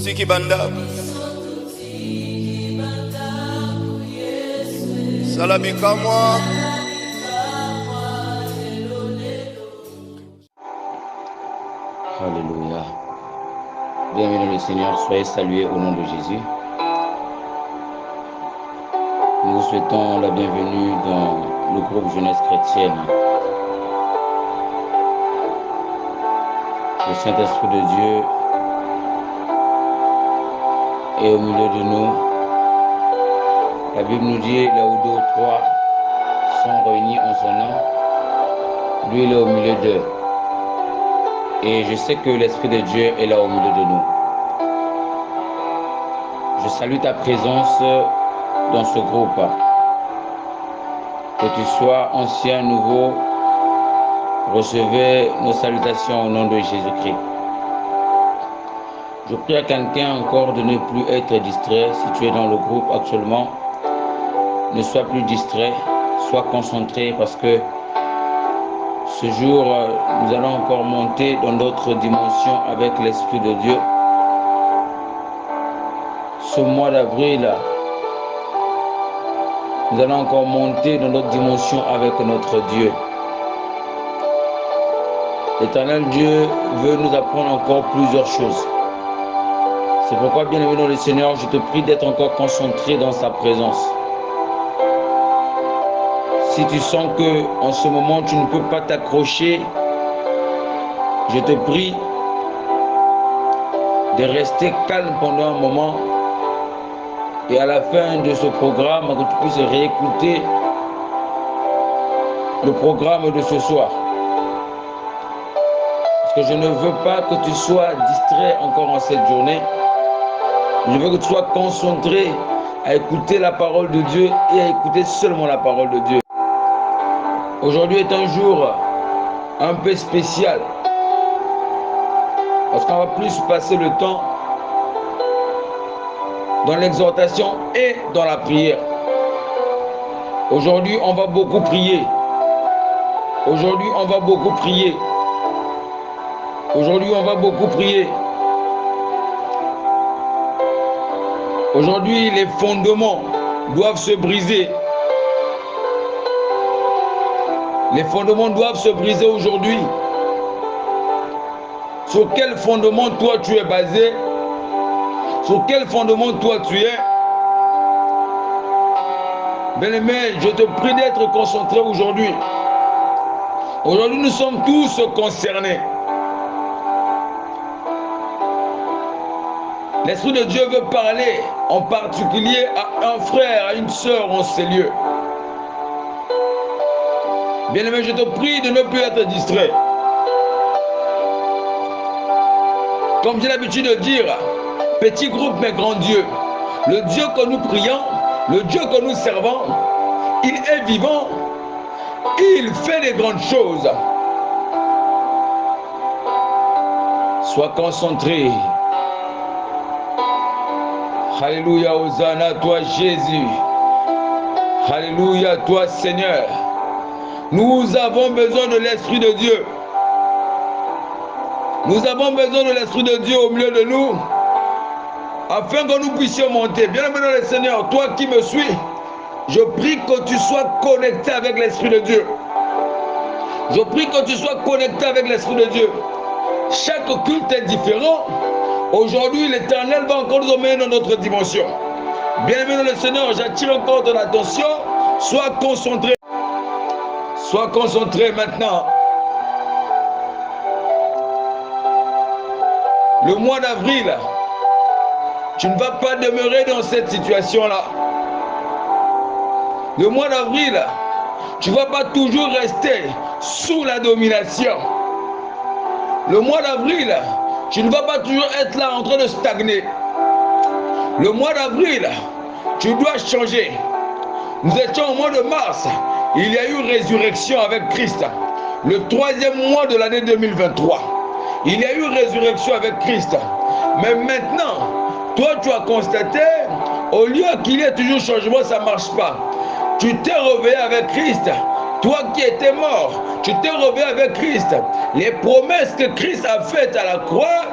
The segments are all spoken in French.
Tiki Banda. Salabika moi. Alléluia. Bienvenue le Seigneur, soyez salués au nom de Jésus. Nous vous souhaitons la bienvenue dans le groupe Jeunesse Chrétienne. Le Saint-Esprit de Dieu est au milieu de nous. La Bible nous dit, là où deux ou trois sont réunis en son nom, lui il est au milieu d'eux. Et je sais que l'Esprit de Dieu est là au milieu de nous. Je salue ta présence dans ce groupe. Que tu sois ancien, nouveau, recevez nos salutations au nom de Jésus-Christ. Je prie à quelqu'un encore de ne plus être distrait. Si tu es dans le groupe actuellement, ne sois plus distrait, sois concentré parce que ce jour, nous allons encore monter dans d'autres dimensions avec l'Esprit de Dieu. Ce mois d'avril, nous allons encore monter dans d'autres dimensions avec notre Dieu. L'Éternel Dieu veut nous apprendre encore plusieurs choses. C'est pourquoi, bien-aimé dans le Seigneur, je te prie d'être encore concentré dans sa présence. Si tu sens que en ce moment tu ne peux pas t'accrocher, je te prie de rester calme pendant un moment et à la fin de ce programme, que tu puisses réécouter le programme de ce soir. Parce que je ne veux pas que tu sois distrait encore en cette journée. Je veux que tu sois concentré à écouter la parole de Dieu et à écouter seulement la parole de Dieu. Aujourd'hui est un jour un peu spécial. Parce qu'on va plus passer le temps dans l'exhortation et dans la prière. Aujourd'hui, on va beaucoup prier. Aujourd'hui, on va beaucoup prier. Aujourd'hui, on va beaucoup prier. Aujourd'hui, les fondements doivent se briser. Les fondements doivent se briser aujourd'hui. Sur quel fondement toi tu es basé? Sur quel fondement toi tu es? Bien-aimé, je te prie d'être concentré aujourd'hui. Aujourd'hui, nous sommes tous concernés. L'Esprit de Dieu veut parler en particulier à un frère, à une sœur en ces lieux. Bien-aimé, je te prie de ne plus être distrait. Comme j'ai l'habitude de dire, petit groupe mais grand Dieu. Le Dieu que nous prions, le Dieu que nous servons, il est vivant, il fait des grandes choses. Sois concentré. Alléluia, Hosanna, toi Jésus. Alléluia, toi Seigneur. Nous avons besoin de l'Esprit de Dieu. Nous avons besoin de l'Esprit de Dieu au milieu de nous, afin que nous puissions monter. Bien-aimé dans le Seigneur, toi qui me suis, je prie que tu sois connecté avec l'Esprit de Dieu. Je prie que tu sois connecté avec l'Esprit de Dieu. Chaque culte est différent. Aujourd'hui, l'Éternel va encore nous emmener dans notre dimension. Bien-aimé dans le Seigneur, j'attire encore ton attention. Sois concentré. Sois concentré maintenant. Le mois d'avril, tu ne vas pas demeurer dans cette situation-là. Le mois d'avril, tu ne vas pas toujours rester sous la domination. Le mois d'avril, tu ne vas pas toujours être là en train de stagner. Le mois d'avril, tu dois changer. Nous étions au mois de mars, il y a eu résurrection avec Christ. Le 3e mois de l'année 2023, il y a eu résurrection avec Christ. Mais maintenant, toi tu as constaté, au lieu qu'il y ait toujours changement, ça ne marche pas. Tu t'es réveillé avec Christ. Toi qui étais mort, tu t'es réveillé avec Christ. Les promesses que Christ a faites à la croix,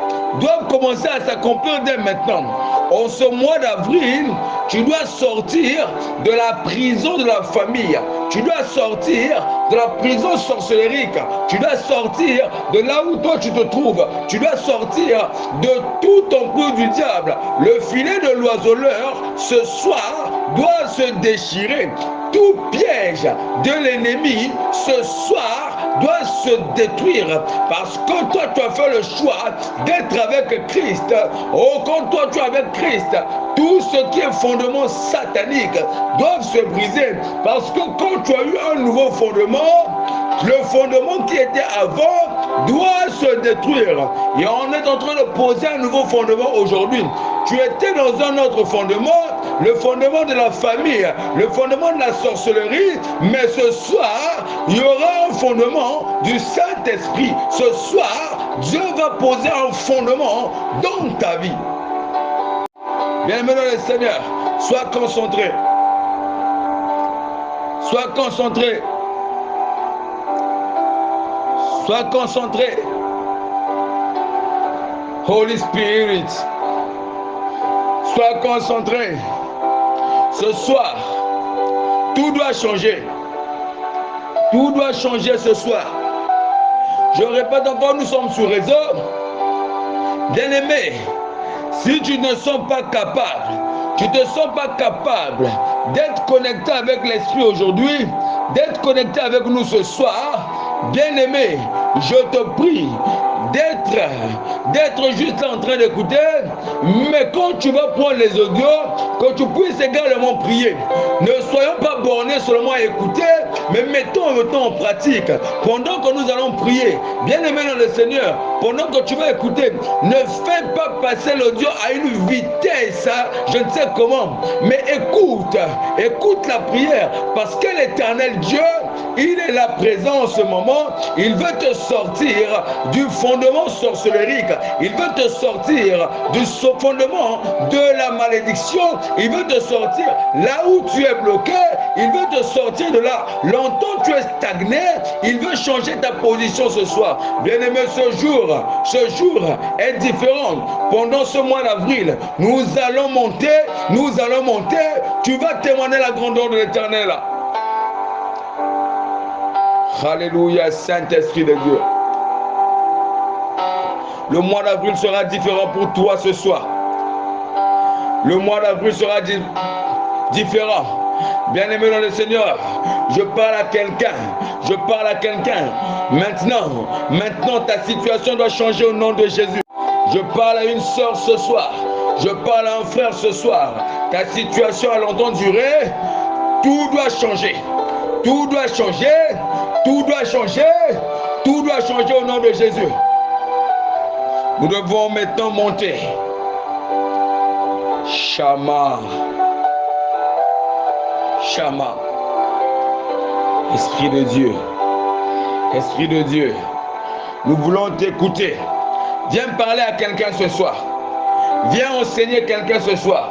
doivent commencer à s'accomplir dès maintenant. En ce mois d'avril, tu dois sortir de la prison de la famille. Tu dois sortir de la prison sorcérique. Tu dois sortir de là où toi tu te trouves. Tu dois sortir de tout empire du diable. Le filet de l'oiseleur, ce soir, doit se déchirer. Tout piège de l'ennemi, ce soir, doit se détruire. Parce que toi, tu as fait le choix d'être avec Christ. Oh, quand toi, tu es avec Christ, tout ce qui est fondement satanique doit se briser. Parce que quand tu as eu un nouveau fondement, le fondement qui était avant doit se détruire. Et on est en train de poser un nouveau fondement aujourd'hui. Tu étais dans un autre fondement, le fondement de la famille, le fondement de la sorcellerie, mais ce soir, il y aura un fondement du Saint-Esprit. Ce soir, Dieu va poser un fondement dans ta vie. Bien-aimé dans le Seigneur, sois concentré. Sois concentré. Sois concentré. Holy Spirit, sois concentré. Ce soir, tout doit changer. Tout doit changer ce soir. Je répète encore, nous sommes sur réseau. Bien-aimé, si tu ne sens pas capable, tu ne te sens pas capable d'être connecté avec l'Esprit aujourd'hui, d'être connecté avec nous ce soir, bien-aimé, je te prie d'être juste en train d'écouter, mais quand tu vas prendre les audios, que tu puisses également prier. Ne soyons pas bornés seulement à écouter, mais mettons le temps en pratique. Pendant que nous allons prier, bien-aimé dans le Seigneur, pendant que tu vas écouter, ne fais pas passer l'audio à une vitesse, je ne sais comment, mais écoute la prière, parce que l'Éternel Dieu, il est là présent en ce moment. Il veut te sortir du fondement sorcellerique. Il veut te sortir du fondement de la malédiction. Il veut te sortir là où tu es bloqué. Il veut te sortir de là. Longtemps tu es stagné. Il veut changer ta position ce soir. Bien-aimé, ce jour est différent. Pendant ce mois d'avril, nous allons monter. Tu vas témoigner la grandeur de l'Éternel. Alléluia, Saint-Esprit de Dieu. Le mois d'avril sera différent pour toi ce soir. Le mois d'avril sera différent. Bien-aimé dans le Seigneur, je parle à quelqu'un. Maintenant, ta situation doit changer au nom de Jésus. Je parle à une sœur ce soir. Je parle à un frère ce soir. Ta situation a longtemps duré. Tout doit changer. Tout doit changer. Tout doit changer. Tout doit changer au nom de Jésus. Nous devons maintenant monter. Shama. Esprit de Dieu. Nous voulons t'écouter. Viens parler à quelqu'un ce soir. Viens enseigner quelqu'un ce soir.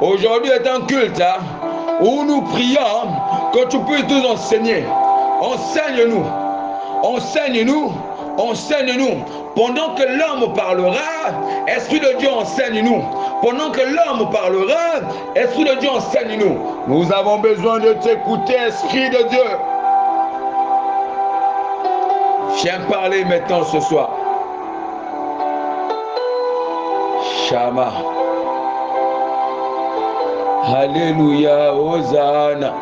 Aujourd'hui est un culte où nous prions que tu puisses nous enseigner. Enseigne-nous. Pendant que l'homme parlera, Esprit de Dieu, enseigne-nous. Pendant que l'homme parlera, Esprit de Dieu, enseigne-nous. Nous avons besoin de t'écouter, Esprit de Dieu. Viens parler maintenant ce soir. Shama. Alléluia, Hosanna.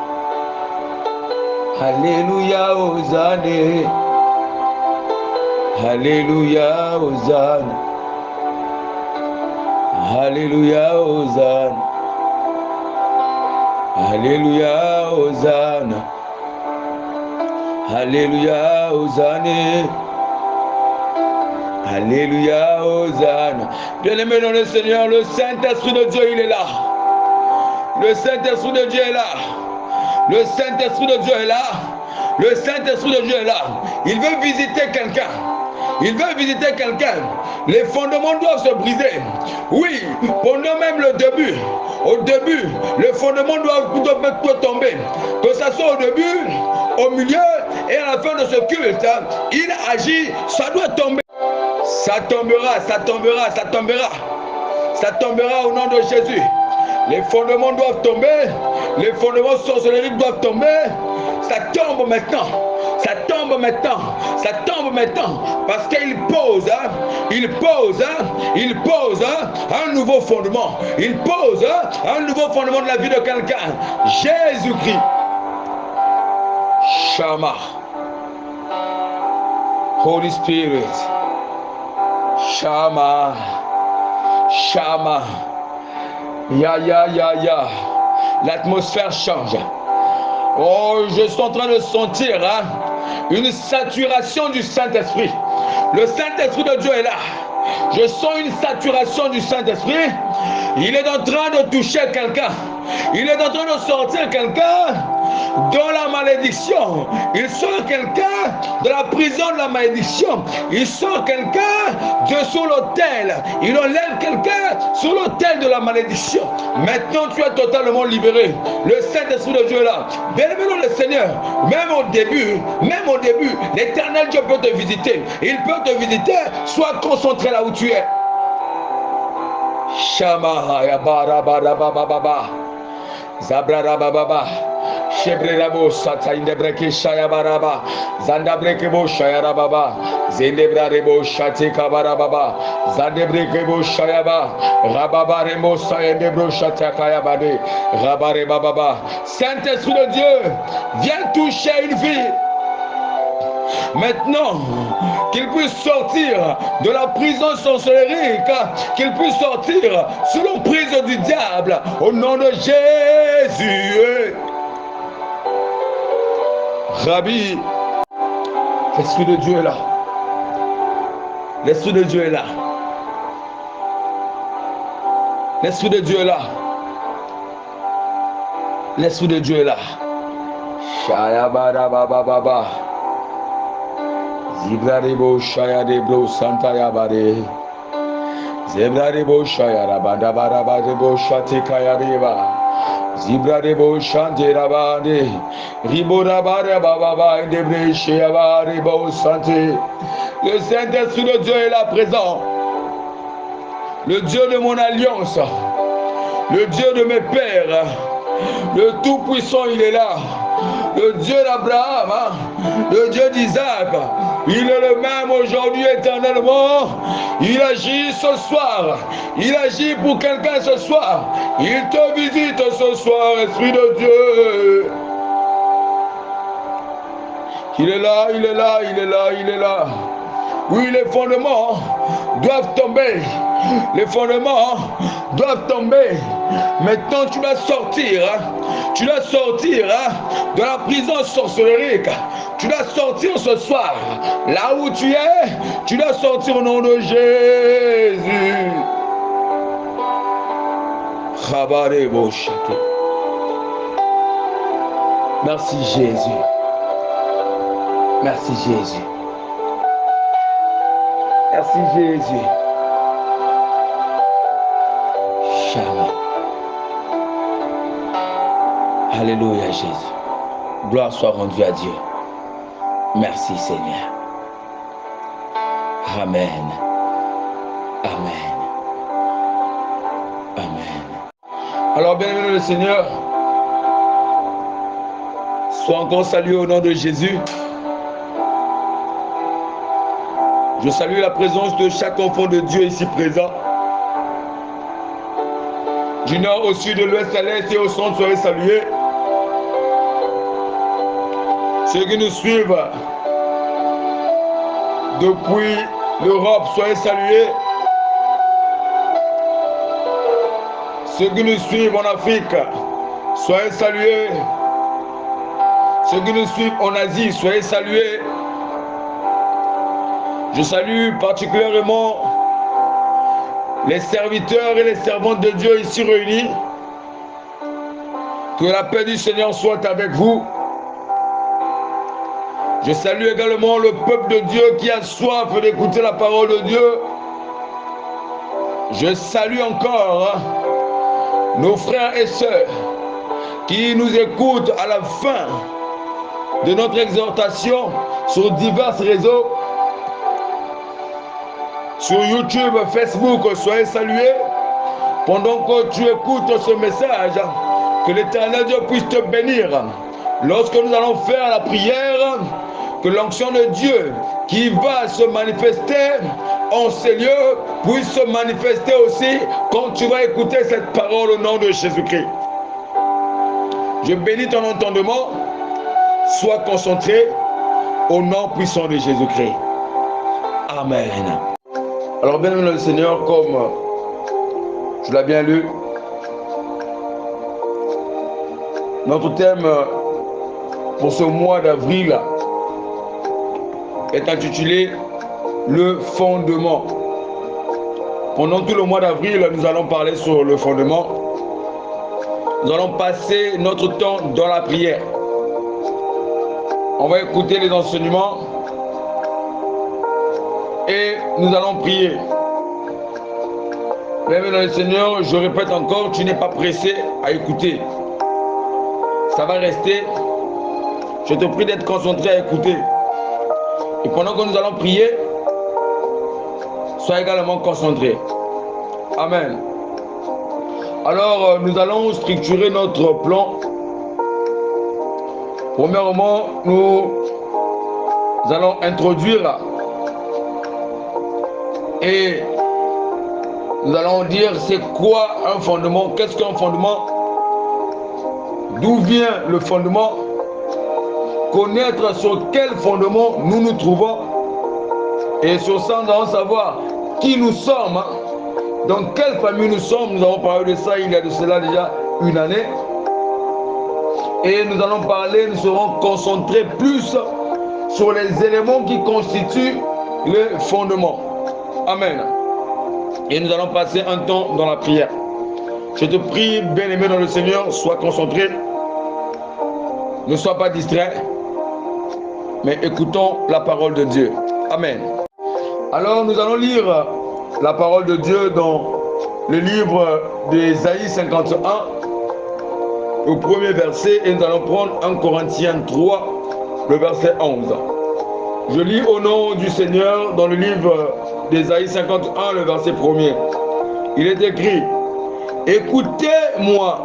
Alléluia, Hosanna. Alléluia, Hosanna. Alléluia, Hosanna. Alléluia, Hosanna. Alléluia, Hosanna. Alléluia, Hosanna. Bien-aimé dans le Seigneur, le Saint-Esprit de Dieu, il est là. Le Saint-Esprit de Dieu est là. Le Saint-Esprit de Dieu est là. Le Saint-Esprit de Dieu est là. Il veut visiter quelqu'un. Les fondements doivent se briser. Oui, pendant même le début. Au début, les fondements doivent tomber. Que ce soit au début, au milieu et à la fin de ce culte, il agit, ça doit tomber. Ça tombera, ça tombera, ça tombera. Ça tombera au nom de Jésus. Les fondements doivent tomber. Les fondements sorcelleries doivent tomber. Ça tombe maintenant. Ça tombe maintenant. Ça tombe maintenant. Parce qu'il pose, il pose un nouveau fondement. Il pose un nouveau fondement de la vie de quelqu'un. Jésus-Christ. Shama. Holy Spirit. Shama. Shama. Ya. L'atmosphère change. Oh, je suis en train de sentir une saturation du Saint-Esprit. Le Saint-Esprit de Dieu est là. Je sens une saturation du Saint-Esprit. Il est en train de toucher quelqu'un. Il est en train de sortir quelqu'un dans la malédiction. Il sort quelqu'un de la prison de la malédiction. Il sort quelqu'un de sous l'autel. Il enlève quelqu'un sur l'autel de la malédiction. Maintenant, tu es totalement libéré. Le Saint-Esprit de Dieu est là. Bénis-le le Seigneur. Même au début, l'Éternel Dieu peut te visiter. Il peut te visiter. Sois concentré là où tu es. Shama ya bara bara baba baba. Zabrara baba. Shebrerabo sata indebreke shaya baraba. Zandabreke shaya baba. Zendebrarebo shate kabara baba. Zandebreke shaya ba. Rababa remo saya debro shata kaya bade. Rabare baba. Saint-Esprit de Dieu, viens toucher une vie. Maintenant, qu'il puisse sortir de la prison sorcellerique, qu'il puisse sortir sous l'emprise du diable, au nom de Jésus. Rabbi, l'Esprit de Dieu est là. L'Esprit de Dieu est là. L'Esprit de Dieu est là. L'Esprit de Dieu est là. Shaya baba baba baba. Zibrarebo shaya debro santa yabare. Zebrarebo shaya rabanda baraba debo shate kaya reba. Zibrarebo shante rabande. Ribo rabare baba debre shaya barebo sante. Le Saint-Esprit de Dieu est là présent. Le Dieu de mon alliance. Le Dieu de mes pères. Le Tout-Puissant, il est là. Le Dieu d'Abraham, le Dieu d'Isaac, il est le même aujourd'hui éternellement. Il agit ce soir. Il agit pour quelqu'un ce soir. Il te visite ce soir, Esprit de Dieu. Il est là, il est là, il est là, il est là. Oui, les fondements doivent tomber. Les fondements doivent tomber. Maintenant, tu dois sortir. Tu dois sortir de la prison sorcellerique. Tu dois sortir ce soir. Là où tu es, tu dois sortir au nom de Jésus. Merci Jésus. Merci Jésus. Merci Jésus. Jamais. Alléluia Jésus. Gloire soit rendue à Dieu. Merci Seigneur. Amen. Amen. Amen. Alors bien-aimé le Seigneur, sois encore salué au nom de Jésus. Je salue la présence de chaque enfant de Dieu ici présent. Du nord au sud, de l'ouest à l'est et au centre, soyez salués. Ceux qui nous suivent depuis l'Europe, soyez salués. Ceux qui nous suivent en Afrique, soyez salués. Ceux qui nous suivent en Asie, soyez salués. Je salue particulièrement les serviteurs et les servantes de Dieu ici réunis. Que la paix du Seigneur soit avec vous. Je salue également le peuple de Dieu qui a soif d'écouter la parole de Dieu. Je salue encore nos frères et sœurs qui nous écoutent à la fin de notre exhortation sur divers réseaux. sur YouTube, Facebook, soyez salués. Pendant que tu écoutes ce message, que l'Éternel Dieu puisse te bénir. Lorsque nous allons faire la prière, que l'onction de Dieu qui va se manifester en ces lieux puisse se manifester aussi quand tu vas écouter cette parole au nom de Jésus-Christ. Je bénis ton entendement. Sois concentré au nom puissant de Jésus-Christ. Amen. Alors bien aimé le Seigneur, comme tu l'as bien lu, notre thème pour ce mois d'avril est intitulé le fondement. Pendant tout le mois d'avril, nous allons parler sur le fondement. Nous allons passer notre temps dans la prière. On va écouter les enseignements et nous allons prier. Bien dans le Seigneur, je répète encore, tu n'es pas pressé à écouter. Ça va rester. Je te prie d'être concentré à écouter. Et pendant que nous allons prier, sois également concentré. Amen. Alors, nous allons structurer notre plan. Premièrement, nous allons introduire et nous allons dire c'est quoi un fondement, qu'est-ce qu'un fondement, d'où vient le fondement, connaître sur quel fondement nous nous trouvons et sur ça nous allons savoir qui nous sommes, dans quelle famille nous sommes. Nous avons parlé de ça il y a de cela déjà une année et nous allons parler, nous serons concentrés plus sur les éléments qui constituent le fondement. Amen. Et nous allons passer un temps dans la prière. Je te prie, bien-aimé dans le Seigneur, sois concentré. Ne sois pas distrait. Mais écoutons la parole de Dieu. Amen. Alors nous allons lire la parole de Dieu dans le livre d'Ésaïe 51, au premier verset, et nous allons prendre 1 Corinthiens 3, le verset 11. Je lis au nom du Seigneur dans le livre d'Ésaïe 51, le verset 1er. Il est écrit: écoutez-moi,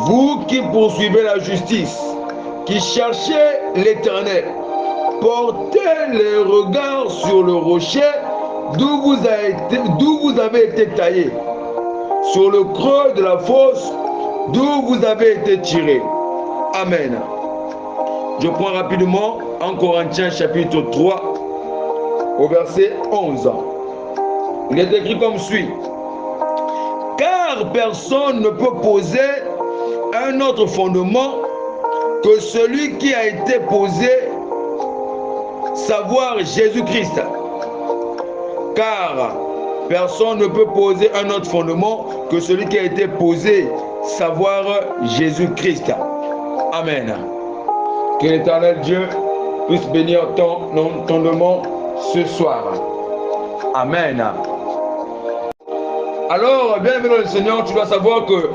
vous qui poursuivez la justice, qui cherchez l'Éternel, portez les regards sur le rocher d'où vous avez été taillé, sur le creux de la fosse d'où vous avez été tiré. Amen. Je prends rapidement 1 Corinthiens chapitre 3 au verset 11. Il est écrit comme suit: car personne ne peut poser un autre fondement que celui qui a été posé, savoir Jésus-Christ. Car personne ne peut poser un autre fondement que celui qui a été posé, savoir Jésus-Christ. Amen. Que l'Éternel Dieu puisse bénir ton entendement ce soir. Amen. Alors, bienvenue dans le Seigneur, tu dois savoir que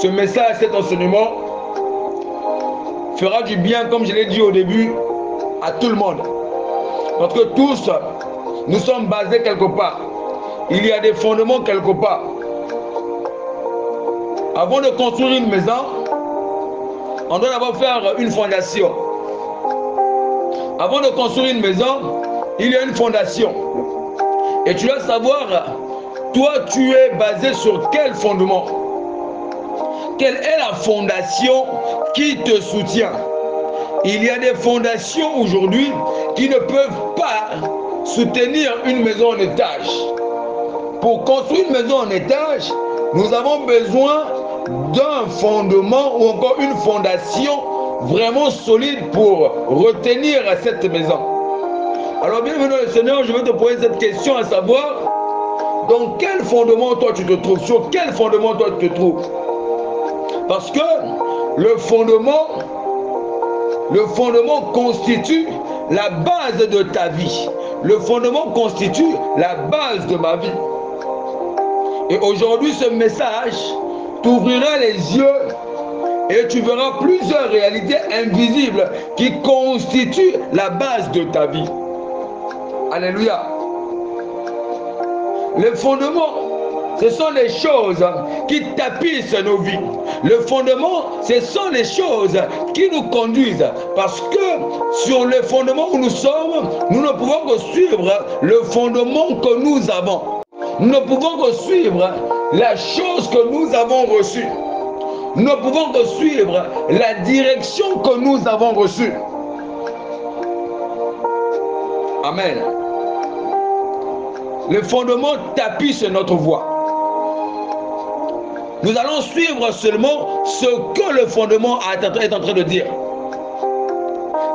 ce message, cet enseignement fera du bien, comme je l'ai dit au début, à tout le monde. Parce que tous, nous sommes basés quelque part. Il y a des fondements quelque part. Avant de construire une maison, on doit d'abord faire une fondation. Avant de construire une maison, il y a une fondation. Et tu dois savoir, toi, tu es basé sur quel fondement? Quelle est la fondation qui te soutient? Il y a des fondations aujourd'hui qui ne peuvent pas soutenir une maison en étage. Pour construire une maison en étage, nous avons besoin d'un fondement ou encore une fondation vraiment solide pour retenir cette maison. Alors bienvenue dans le Seigneur, je vais te poser cette question à savoir, dans quel fondement toi tu te trouves? Sur quel fondement toi tu te trouves? Parce que le fondement constitue la base de ta vie. Le fondement constitue la base de ma vie. Et aujourd'hui, ce message t'ouvrira les yeux et tu verras plusieurs réalités invisibles qui constituent la base de ta vie. Alléluia. Le fondement, ce sont les choses qui tapissent nos vies. Le fondement, ce sont les choses qui nous conduisent. Parce que sur le fondement où nous sommes, nous ne pouvons que suivre le fondement que nous avons. Nous ne pouvons que suivre la chose que nous avons reçue. Nous ne pouvons que suivre la direction que nous avons reçue. Amen. Le fondement tapisse notre voie. Nous allons suivre seulement ce que le fondement est en train de dire.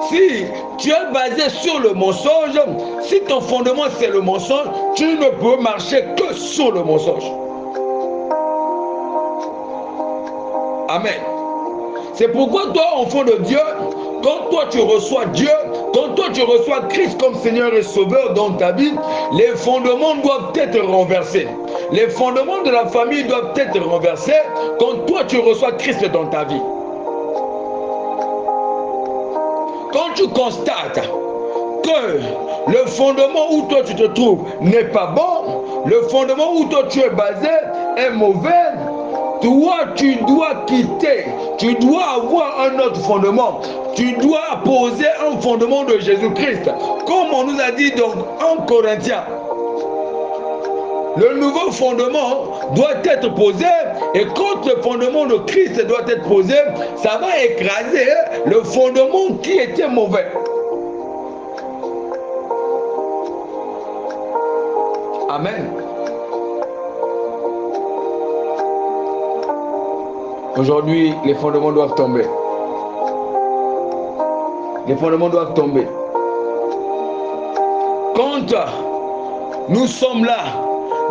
Si tu es basé sur le mensonge, si ton fondement c'est le mensonge, tu ne peux marcher que sur le mensonge. Amen. C'est pourquoi toi, enfant de Dieu, quand toi tu reçois Dieu, quand toi tu reçois Christ comme Seigneur et Sauveur dans ta vie, les fondements doivent être renversés. Les fondements de la famille doivent être renversés quand toi tu reçois Christ dans ta vie. Quand tu constates que le fondement où toi tu te trouves n'est pas bon, le fondement où toi tu es basé est mauvais, toi tu dois quitter, tu dois avoir un autre fondement, tu dois poser un fondement de Jésus-Christ, comme on nous a dit dans 1 Corinthiens. Le nouveau fondement doit être posé, et quand le fondement de Christ doit être posé, ça va écraser le fondement qui était mauvais. Amen. Aujourd'hui, les fondements doivent tomber. Les fondements doivent tomber. Quand nous sommes là,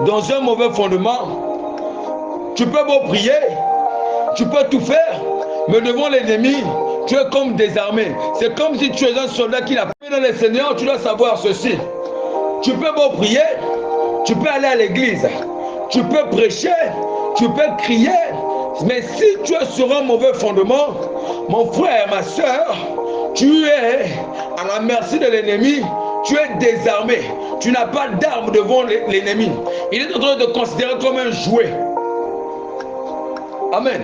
dans un mauvais fondement, tu peux beau prier, tu peux tout faire, mais devant l'ennemi, tu es comme désarmé. C'est comme si tu es un soldat qui n'a pas dans le Seigneur, tu dois savoir ceci. Tu peux beau prier, tu peux aller à l'église, tu peux prêcher, tu peux crier, mais si tu es sur un mauvais fondement, mon frère, ma soeur, tu es à la merci de l'ennemi, tu es désarmé, tu n'as pas d'arme devant l'ennemi. Il est en train de te considérer comme un jouet. Amen.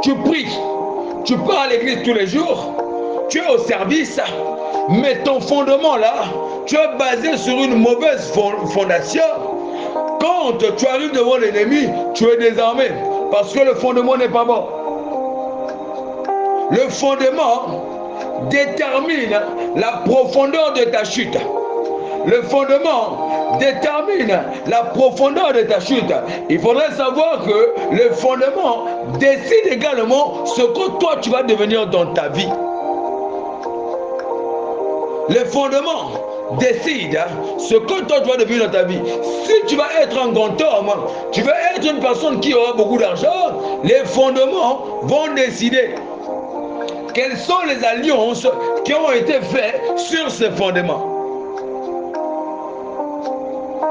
Tu pries, tu pars à l'église tous les jours, tu es au service, mais ton fondement là, tu es basé sur une mauvaise fondation. Quand tu arrives devant l'ennemi, tu es désarmé parce que le fondement n'est pas bon. Le fondement détermine la profondeur de ta chute. Le fondement détermine la profondeur de ta chute. Il faudrait savoir que le fondement décide également ce que toi tu vas devenir dans ta vie. Le fondement décide ce que toi tu vas devenir dans ta vie. Si tu vas être un grand homme, tu vas être une personne qui aura beaucoup d'argent, les fondements vont décider quelles sont les alliances qui ont été faites sur ces fondements.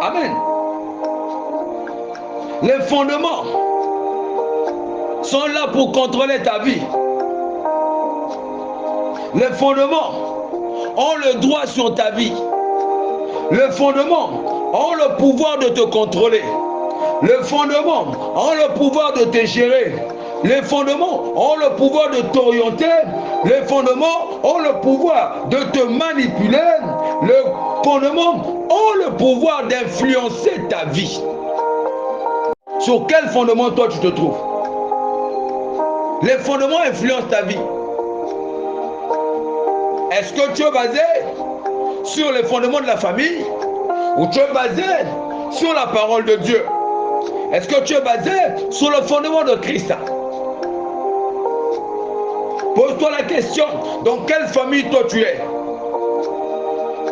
Amen. Les fondements sont là pour contrôler ta vie. Les fondements ont le droit sur ta vie. Les fondements ont le pouvoir de te contrôler. Les fondements ont le pouvoir de te gérer. Les fondements ont le pouvoir de t'orienter. Les fondements ont le pouvoir de te manipuler. Les fondements ont le pouvoir d'influencer ta vie. Sur quel fondement toi tu te trouves? Les fondements influencent ta vie. Est-ce que tu es basé sur les fondements de la famille ou tu es basé sur la parole de Dieu? Est-ce que tu es basé sur le fondement de Christ? Pose-toi la question, dans quelle famille toi tu es?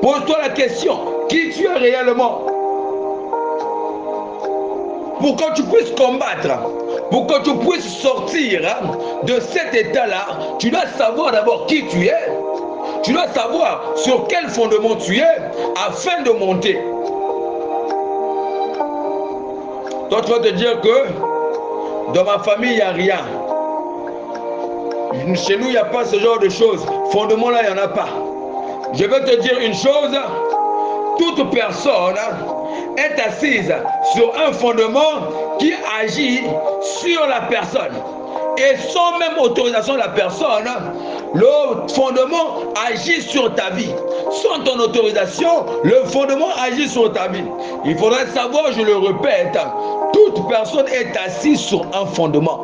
Pose-toi la question, qui tu es réellement? Pour que tu puisses combattre, pour que tu puisses sortir de cet état-là, tu dois savoir d'abord qui tu es. Tu dois savoir sur quel fondement tu es afin de monter. Toi, tu vas te dire que dans ma famille, il n'y a rien. Chez nous, il n'y a pas ce genre de choses. Fondement là, il n'y en a pas. Je vais te dire une chose. Toute personne est assise sur un fondement qui agit sur la personne. Et sans même autorisation de la personne, le fondement agit sur ta vie. Sans ton autorisation, le fondement agit sur ta vie. Il faudrait savoir, je le répète, toute personne est assise sur un fondement.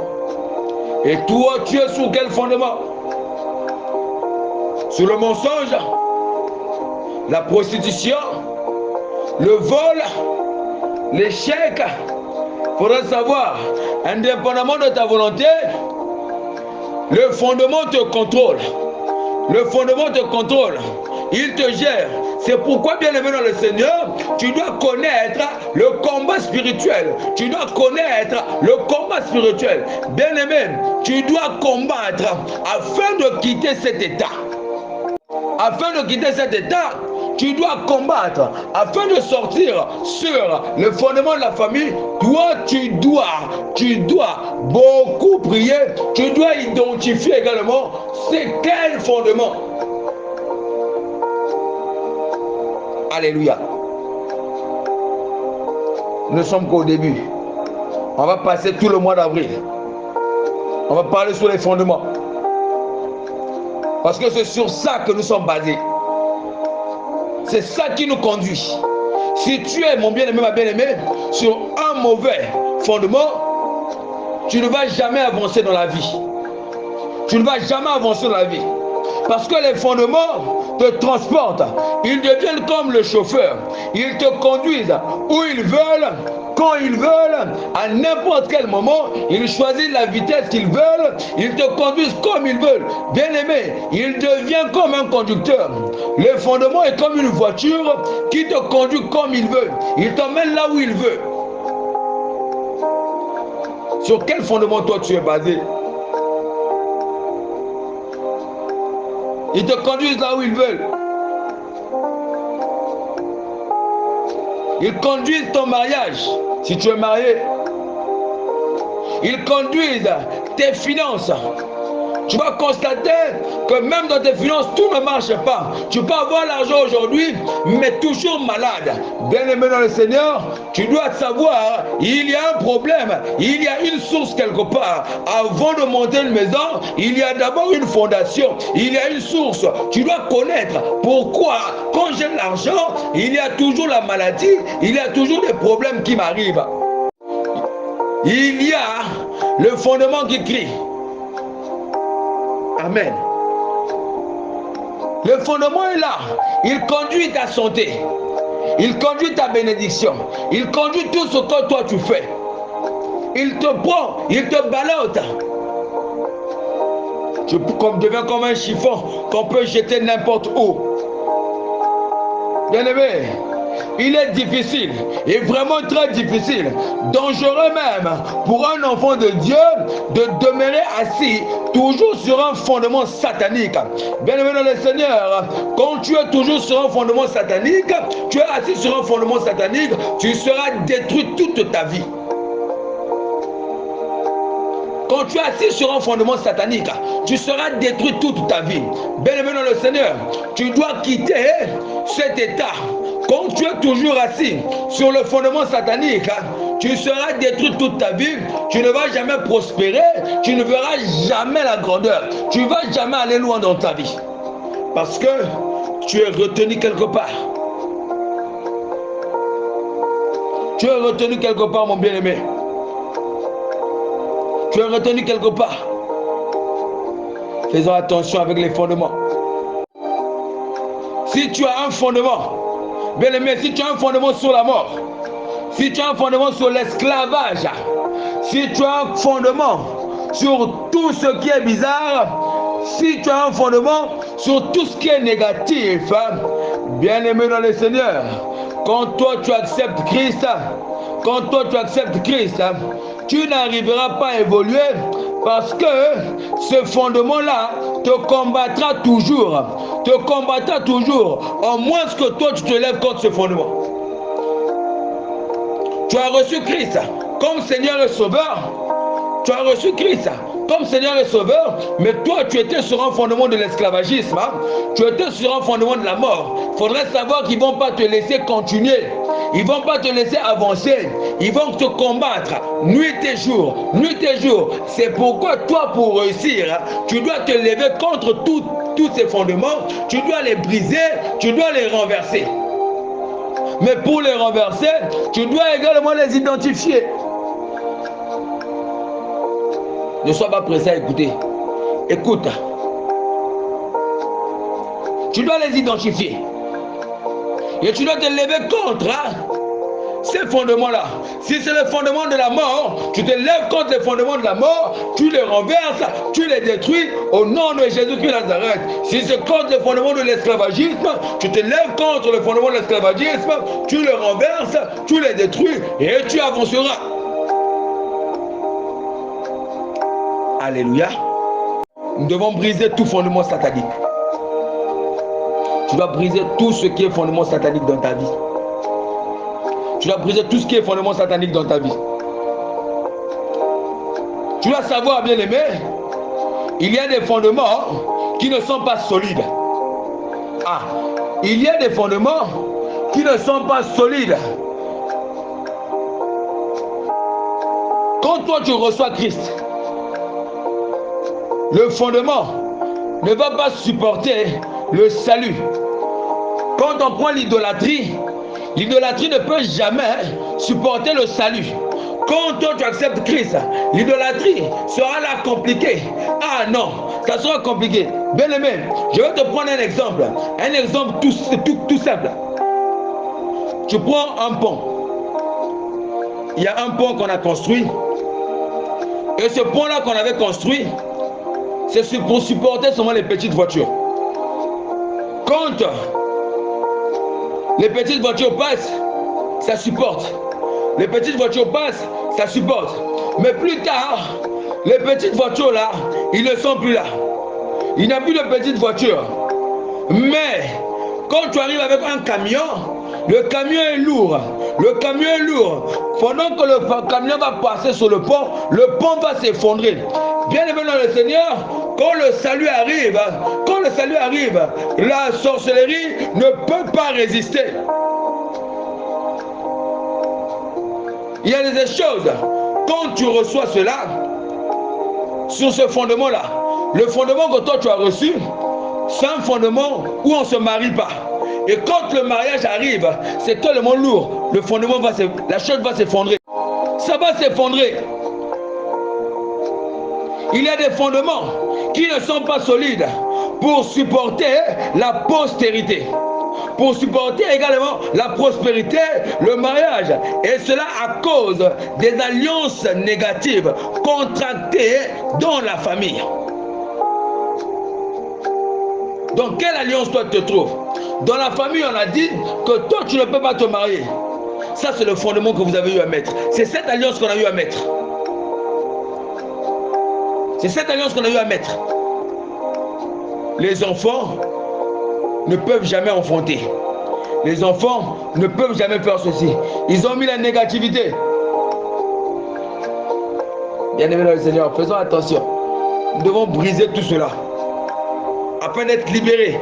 Et toi, tu es sur quel fondement? Sur le mensonge, la prostitution, le vol, l'échec. Il faudrait savoir, indépendamment de ta volonté, le fondement te contrôle. Le fondement te contrôle. Il te gère. C'est pourquoi, bien aimé dans le Seigneur, tu dois connaître le combat spirituel. Tu dois connaître le combat spirituel. Bien aimé, tu dois combattre afin de quitter cet état. Afin de quitter cet état, tu dois combattre. Afin de sortir sur le fondement de la famille, toi, tu dois beaucoup prier. Tu dois identifier également c'est quel fondement. Alléluia. Nous ne sommes qu'au début. On va passer tout le mois d'avril. On va parler sur les fondements. Parce que c'est sur ça que nous sommes basés. C'est ça qui nous conduit. Si tu es, mon bien-aimé, ma bien-aimée, sur un mauvais fondement, tu ne vas jamais avancer dans la vie. Tu ne vas jamais avancer dans la vie. Parce que les fondements te transportent. Ils deviennent comme le chauffeur. Ils te conduisent où ils veulent, quand ils veulent, à n'importe quel moment. Ils choisissent la vitesse qu'ils veulent. Ils te conduisent comme ils veulent. Bien aimé, il devient comme un conducteur. Le fondement est comme une voiture qui te conduit comme il veut. Il t'emmène là où il veut. Sur quel fondement toi tu es basé? Ils te conduisent là où ils veulent. Ils conduisent ton mariage, si tu es marié. Ils conduisent tes finances. Tu vas constater que même dans tes finances, tout ne marche pas. Tu peux avoir l'argent aujourd'hui, mais toujours malade. Bien aimé dans le Seigneur, tu dois savoir, il y a un problème, il y a une source quelque part. Avant de monter une maison, il y a d'abord une fondation, il y a une source. Tu dois connaître pourquoi, quand j'ai l'argent, il y a toujours la maladie, il y a toujours des problèmes qui m'arrivent. Il y a le fondement qui crie. Amen. Le fondement est là. Il conduit ta santé. Il conduit ta bénédiction. Il conduit tout ce que toi tu fais. Il te prend, il te ballotte. Tu deviens comme un chiffon qu'on peut jeter n'importe où. Bien aimé, il est difficile, et vraiment très difficile, dangereux même, pour un enfant de Dieu de demeurer assis toujours sur un fondement satanique. Bien aimé dans le Seigneur, quand tu es toujours sur un fondement satanique, tu es assis sur un fondement satanique, tu seras détruit toute ta vie. Quand tu es assis sur un fondement satanique, tu seras détruit toute ta vie. Bien aimé dans le Seigneur, tu dois quitter cet état. Quand tu es toujours assis sur le fondement satanique, tu seras détruit toute ta vie. Tu ne vas jamais prospérer. Tu ne verras jamais la grandeur. Tu ne vas jamais aller loin dans ta vie. Parce que tu es retenu quelque part. Tu es retenu quelque part, mon bien-aimé. Tu es retenu quelque part. Faisons attention avec les fondements. Si tu as un fondement, bien aimé, si tu as un fondement sur la mort, si tu as un fondement sur l'esclavage, si tu as un fondement sur tout ce qui est bizarre, si tu as un fondement sur tout ce qui est négatif, bien aimé dans le Seigneur, quand toi tu acceptes Christ, tu n'arriveras pas à évoluer parce que ce fondement-là te combattra toujours, en moins que toi tu te lèves contre ce fondement. Tu as reçu Christ comme Seigneur et Sauveur, mais toi tu étais sur un fondement de l'esclavagisme, tu étais sur un fondement de la mort. Il faudrait savoir qu'ils ne vont pas te laisser continuer. Ils ne vont pas te laisser avancer. Ils vont te combattre nuit et jour, nuit et jour. C'est pourquoi toi, pour réussir, tu dois te lever contre tous ces fondements. Tu dois les briser, tu dois les renverser. Mais pour les renverser, tu dois également les identifier. Ne sois pas pressé à écouter. Écoute. Tu dois les identifier. Et tu dois te lever contre ces fondements-là. Si c'est le fondement de la mort, tu te lèves contre les fondements de la mort, tu les renverses, tu les détruis au nom de Jésus-Christ de Nazareth. Si c'est contre les fondements de l'esclavagisme, tu te lèves contre le fondement de l'esclavagisme, tu les renverses, tu les détruis et tu avanceras. Alléluia. Nous devons briser tout fondement satanique. Tu dois briser tout ce qui est fondement satanique dans ta vie. Tu dois briser tout ce qui est fondement satanique dans ta vie. Tu dois savoir, bien aimé, il y a des fondements qui ne sont pas solides. Ah, il y a des fondements qui ne sont pas solides. Quand toi tu reçois Christ, le fondement ne va pas supporter le salut. Quand on prend l'idolâtrie, l'idolâtrie ne peut jamais supporter le salut. Quand toi tu acceptes Christ, l'idolâtrie sera là compliquée. Ah non, ça sera compliqué. Bien aimé, je vais te prendre un exemple tout simple. Tu prends un pont. Il y a un pont qu'on a construit. Et ce pont-là qu'on avait construit, c'est pour supporter seulement les petites voitures. Quand les petites voitures passent, ça supporte. Les petites voitures passent, ça supporte. Mais plus tard, les petites voitures là, ils ne sont plus là. Il n'y a plus de petites voitures. Mais quand tu arrives avec un camion, le camion est lourd. Le camion est lourd. Pendant que le camion va passer sur le pont va s'effondrer. Bien aimé dans le Seigneur, quand le salut arrive, la sorcellerie ne peut pas résister. Il y a des choses, quand tu reçois cela, sur ce fondement-là, le fondement que toi tu as reçu, c'est un fondement où on ne se marie pas. Et quand le mariage arrive, c'est tellement lourd, le fondement la chose va s'effondrer. Ça va s'effondrer. Il y a des fondements qui ne sont pas solides pour supporter la postérité, pour supporter également la prospérité, le mariage. Et cela à cause des alliances négatives contractées dans la famille. Dans quelle alliance toi te trouves? Dans la famille, on a dit que toi, tu ne peux pas te marier. Ça, c'est le fondement que vous avez eu à mettre. C'est cette alliance qu'on a eu à mettre. C'est cette alliance qu'on a eu à mettre. Les enfants ne peuvent jamais enfanter. Les enfants ne peuvent jamais faire ceci. Ils ont mis la négativité. Bien-aimés dans le Seigneur, faisons attention. Nous devons briser tout cela afin d'être libérés.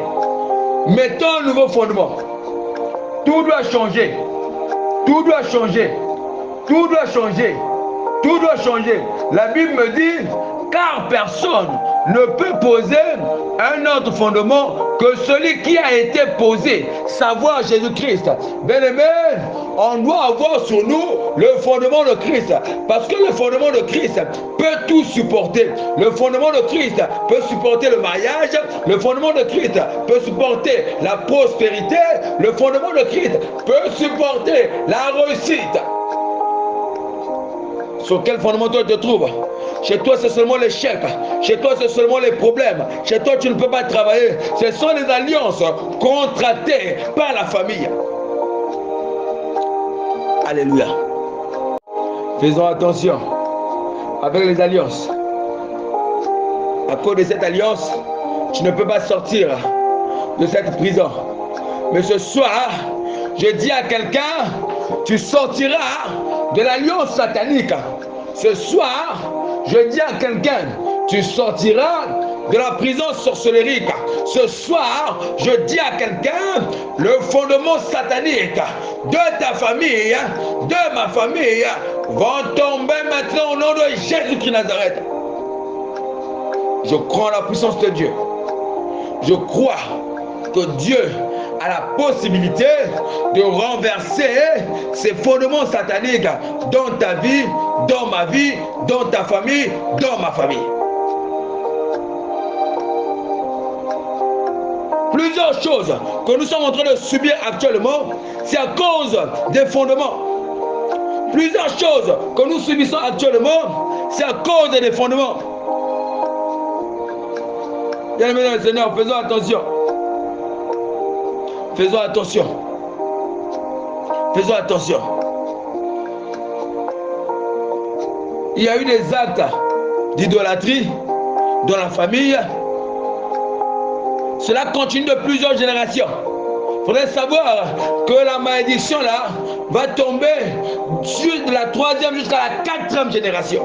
Mettons un nouveau fondement. Tout doit changer. Tout doit changer. Tout doit changer. Tout doit changer. La Bible me dit, car personne ne peut poser un autre fondement que celui qui a été posé, savoir Jésus-Christ. Bien-aimé, on doit avoir sur nous le fondement de Christ, parce que le fondement de Christ peut tout supporter. Le fondement de Christ peut supporter le mariage, le fondement de Christ peut supporter la prospérité, le fondement de Christ peut supporter la réussite. Sur quel fondement toi te trouves? Chez toi, c'est seulement l'échec. Chez toi, c'est seulement les problèmes. Chez toi, tu ne peux pas travailler. Ce sont les alliances contractées par la famille. Alléluia. Faisons attention avec les alliances. À cause de cette alliance, tu ne peux pas sortir de cette prison. Mais ce soir, je dis à quelqu'un, tu sortiras de l'alliance satanique. Ce soir, je dis à quelqu'un, tu sortiras de la prison sorcellerique. Ce soir, je dis à quelqu'un, le fondement satanique de ta famille, de ma famille, vont tomber maintenant au nom de Jésus-Christ de Nazareth. Je crois en la puissance de Dieu. Je crois que Dieu a la possibilité de renverser ces fondements sataniques dans ta vie, dans ma vie, dans ta famille, dans ma famille. Plusieurs choses que nous sommes en train de subir actuellement, c'est à cause des fondements. Plusieurs choses que nous subissons actuellement, c'est à cause des fondements. Bien-aimés dans le Seigneur, faisons attention. Faisons attention. Faisons attention. Il y a eu des actes d'idolâtrie dans la famille. Cela continue de plusieurs générations. Il faudrait savoir que la malédiction là va tomber de la 3e jusqu'à la 4e génération.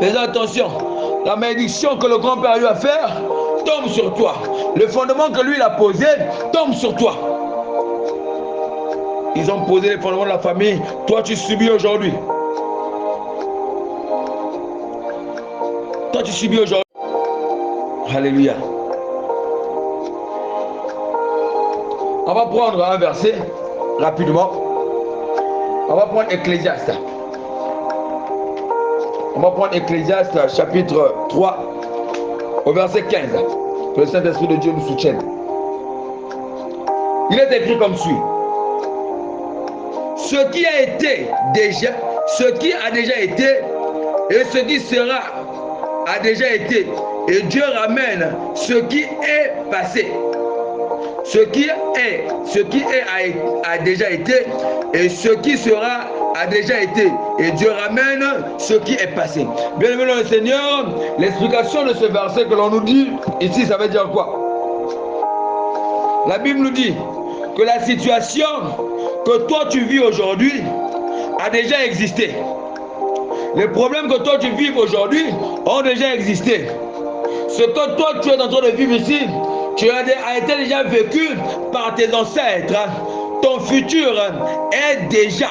Fais attention. La malédiction que le grand-père a eu à faire tombe sur toi. Le fondement que lui il a posé tombe sur toi. Ils ont posé les fondements de la famille. Toi tu subis aujourd'hui. Toi tu subis aujourd'hui. Alléluia. On va prendre un verset rapidement. On va prendre Ecclésiaste. On va prendre Ecclésiaste chapitre 3 au verset 15. Que le Saint-Esprit de Dieu nous soutienne. Il est écrit comme suit. Ce qui a été déjà, ce qui a déjà été et ce qui sera a déjà été. Et Dieu ramène ce qui est passé. Ce qui a déjà été et ce qui sera a déjà été. Et Dieu ramène ce qui est passé. Bien-aimé dans le Seigneur, l'explication de ce verset que l'on nous dit ici, ça veut dire quoi? La Bible nous dit que la situation que toi tu vis aujourd'hui a déjà existé. Les problèmes que toi tu vis aujourd'hui ont déjà existé. Ce que toi tu es en train de vivre ici, tu as été déjà vécu par tes ancêtres. Ton futur est déjà,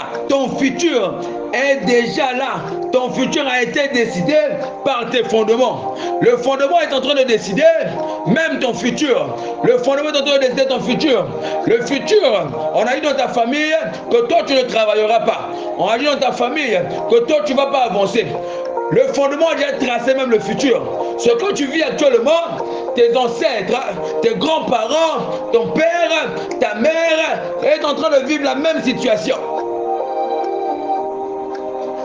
là. Ton futur a été décidé par tes fondements. Le fondement est en train de décider même ton futur. Le fondement est en train de décider ton futur. Le futur, on a dit dans ta famille que toi tu ne travailleras pas. On a dit dans ta famille que toi tu ne vas pas avancer. Le fondement a déjà tracé même le futur. Ce que tu vis actuellement, tes ancêtres, tes grands-parents, ton père, ta mère est en train de vivre la même situation.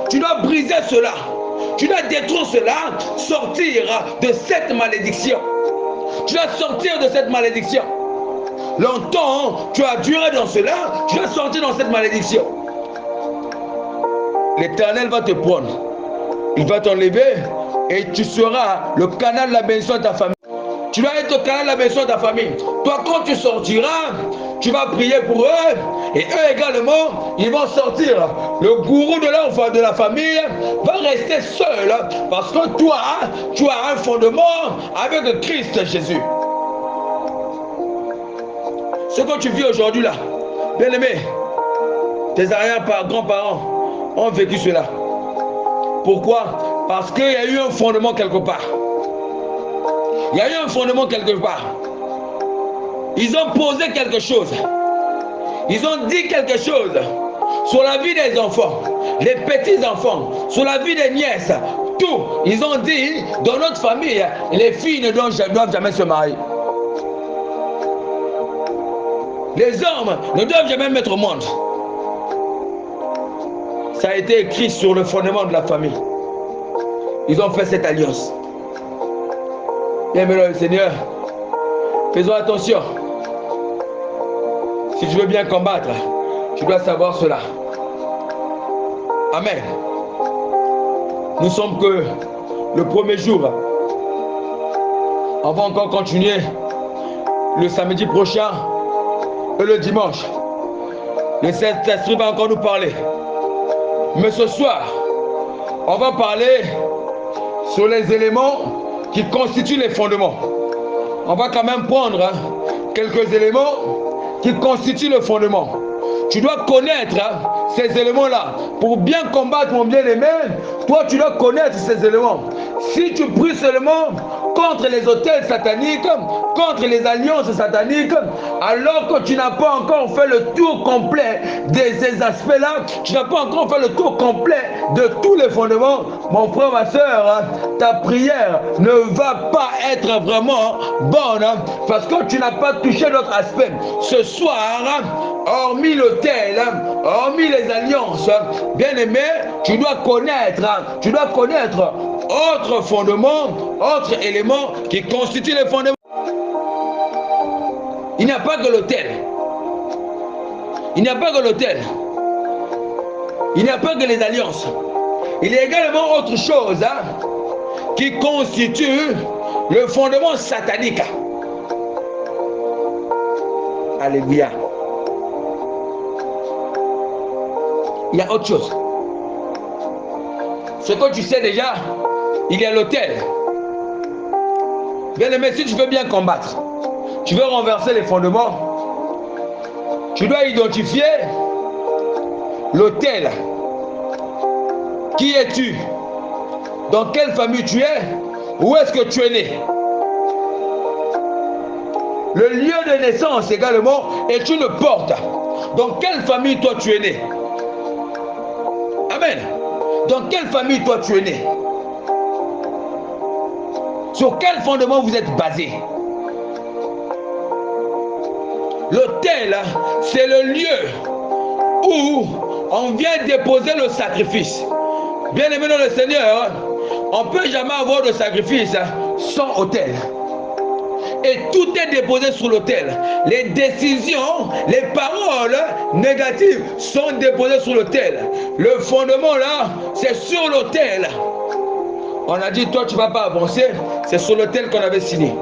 Tu dois briser cela. Tu dois détruire cela, sortir de cette malédiction. Tu dois sortir de cette malédiction. Longtemps, tu as duré dans cela, tu dois sortir dans cette malédiction. L'Éternel va te prendre. Il va t'enlever et tu seras le canal de la bénédiction de ta famille. Tu vas être le canal de la bénédiction de ta famille. Toi, quand tu sortiras, tu vas prier pour eux et eux également, ils vont sortir. Le gourou de la famille va rester seul parce que toi, tu as un fondement avec le Christ Jésus. Ce que tu vis aujourd'hui là, bien aimé, tes arrière-grands-parents ont vécu cela. Pourquoi? Parce qu'il y a eu un fondement quelque part. Il y a eu un fondement quelque part. Ils ont posé quelque chose. Ils ont dit quelque chose sur la vie des enfants, les petits-enfants, sur la vie des nièces. Tout. Ils ont dit, dans notre famille, les filles ne doivent jamais se marier. Les hommes ne doivent jamais mettre au monde. Ça a été écrit sur le fondement de la famille. Ils ont fait cette alliance. Bien-aimé le Seigneur, faisons attention. Si tu veux bien combattre, tu dois savoir cela. Amen. Nous sommes que le premier jour. On va encore continuer le samedi prochain et le dimanche. Le Saint-Esprit va encore nous parler. Mais ce soir, on va parler sur les éléments qui constituent les fondements. On va quand même prendre quelques éléments qui constituent le fondement. Tu dois connaître ces éléments-là. Pour bien combattre, mon bien-aimé, toi, tu dois connaître ces éléments. Si tu pries seulement contre les autels sataniques, contre les alliances sataniques, alors que tu n'as pas encore fait le tour complet de ces aspects-là, tu n'as pas encore fait le tour complet de tous les fondements, mon frère, ma soeur, ta prière ne va pas être vraiment bonne parce que tu n'as pas touché l'autre aspect. Ce soir, hormis l'autel, hormis les alliances, bien aimé, tu dois connaître autres fondements, autres éléments qui constituent les fondements. Il n'y a pas que l'autel. Il n'y a pas que l'autel. Il n'y a pas que les alliances. Il y a également autre chose qui constitue le fondement satanique. Alléluia. Il y a autre chose. Ce que tu sais déjà, il y a l'autel. Bien aimé, si tu veux bien combattre, tu veux renverser les fondements, tu dois identifier l'autel. Qui es-tu? Dans quelle famille tu es? Où est-ce que tu es né? Le lieu de naissance également est une porte. Dans quelle famille toi tu es né? Amen. Dans quelle famille toi tu es né? Sur quel fondement vous êtes basé? L'autel, c'est le lieu où on vient déposer le sacrifice. Bien aimé dans le Seigneur, on ne peut jamais avoir de sacrifice sans autel. Et tout est déposé sur l'autel. Les décisions, les paroles négatives sont déposées sur l'autel. Le fondement là, c'est sur l'autel. On a dit, toi tu ne vas pas avancer, c'est sur l'autel qu'on avait signé.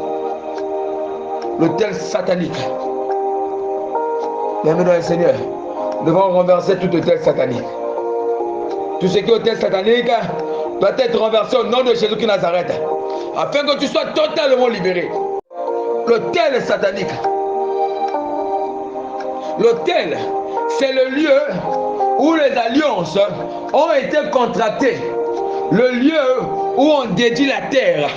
L'autel satanique. Bien aimé dans le Seigneur, nous devons renverser tout autel satanique. Tout ce qui est autel satanique doit être renversé au nom de Jésus de Nazareth, afin que tu sois totalement libéré. L'autel satanique. L'autel, c'est le lieu où les alliances ont été contractées. Le lieu où on dédie la terre.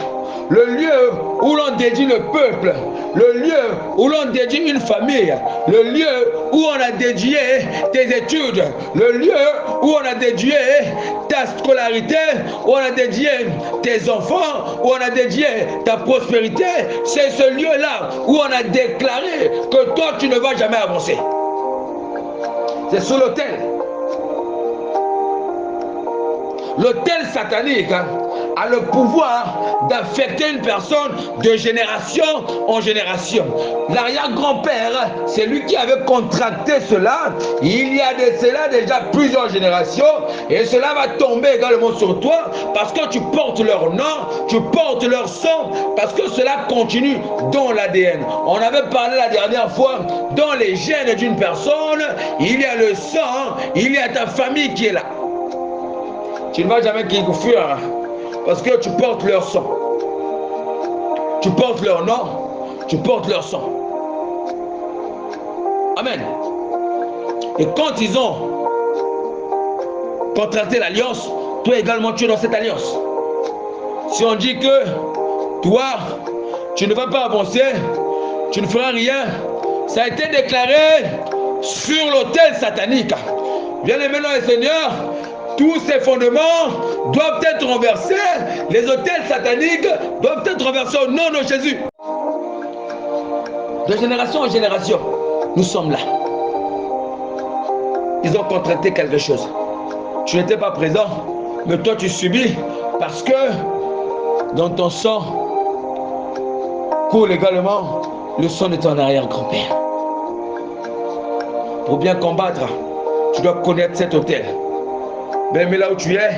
Le lieu où l'on dédie le peuple. Le lieu où l'on dédie une famille. Le lieu où on a dédié tes études. Le lieu où on a dédié ta scolarité. Où on a dédié tes enfants. Où on a dédié ta prospérité. C'est ce lieu-là où on a déclaré que toi tu ne vas jamais avancer. C'est sur l'autel. L'autel satanique a le pouvoir d'affecter une personne de génération en génération. L'arrière-grand-père, c'est lui qui avait contracté cela. Il y a de cela déjà plusieurs générations. Et cela va tomber également sur toi parce que tu portes leur nom, tu portes leur sang, parce que cela continue dans l'ADN. On avait parlé la dernière fois, dans les gènes d'une personne, il y a le sang, il y a ta famille qui est là. Tu ne vas jamais fuir parce que tu portes leur sang. Tu portes leur nom, tu portes leur sang. Amen. Et quand ils ont contracté l'alliance, toi également tu es dans cette alliance. Si on dit que toi, tu ne vas pas avancer, tu ne feras rien, ça a été déclaré sur l'autel satanique. Bien aimé dans le Seigneur, tous ces fondements doivent être renversés. Les autels sataniques doivent être renversés au nom de Jésus. De génération en génération, nous sommes là. Ils ont contracté quelque chose. Tu n'étais pas présent, mais toi tu subis parce que dans ton sang coule également le sang de ton arrière-grand-père. Pour bien combattre, tu dois connaître cet autel. Mais là où tu es,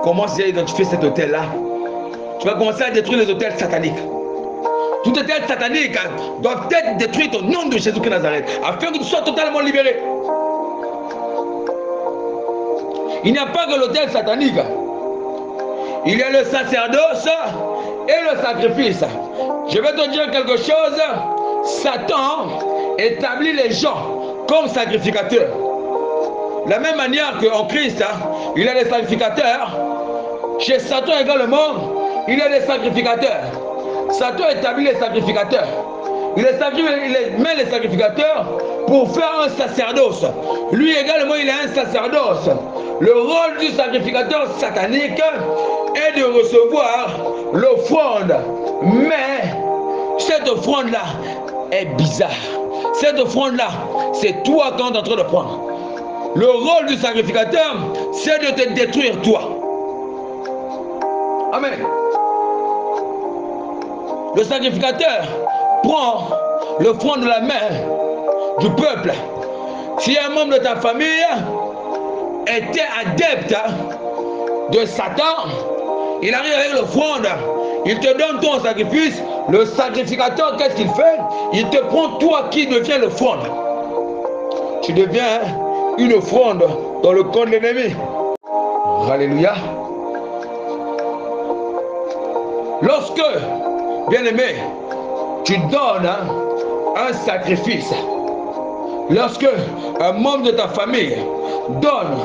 commence à identifier cet hôtel-là. Tu vas commencer à détruire les hôtels sataniques. Tout hôtel satanique doit être détruit au nom de Jésus de Nazareth, afin que tu sois totalement libéré. Il n'y a pas que l'hôtel satanique. il y a le sacerdoce et le sacrifice. Je vais te dire quelque chose. Satan établit les gens comme sacrificateurs. De la même manière qu'en Christ, il y a des sacrificateurs. Chez Satan également, il y a des sacrificateurs. Satan établit les sacrificateurs. Il met les sacrificateurs pour faire un sacerdoce. Lui également, il a un sacerdoce. Le rôle du sacrificateur satanique est de recevoir l'offrande. Mais cette offrande-là est bizarre. Cette offrande-là, c'est toi qui es en train de prendre. Le rôle du sacrificateur, c'est de te détruire toi. Amen. Le sacrificateur prend l'offrande de la main du peuple. Si un membre de ta famille était adepte de Satan, il arrive avec l'offrande, il te donne ton sacrifice. Le sacrificateur, qu'est-ce qu'il fait? Il te prend toi qui deviens l'offrande. Tu deviens une offrande dans le camp de l'ennemi. Alléluia. Lorsque, bien-aimé, tu donnes un sacrifice, lorsque un membre de ta famille donne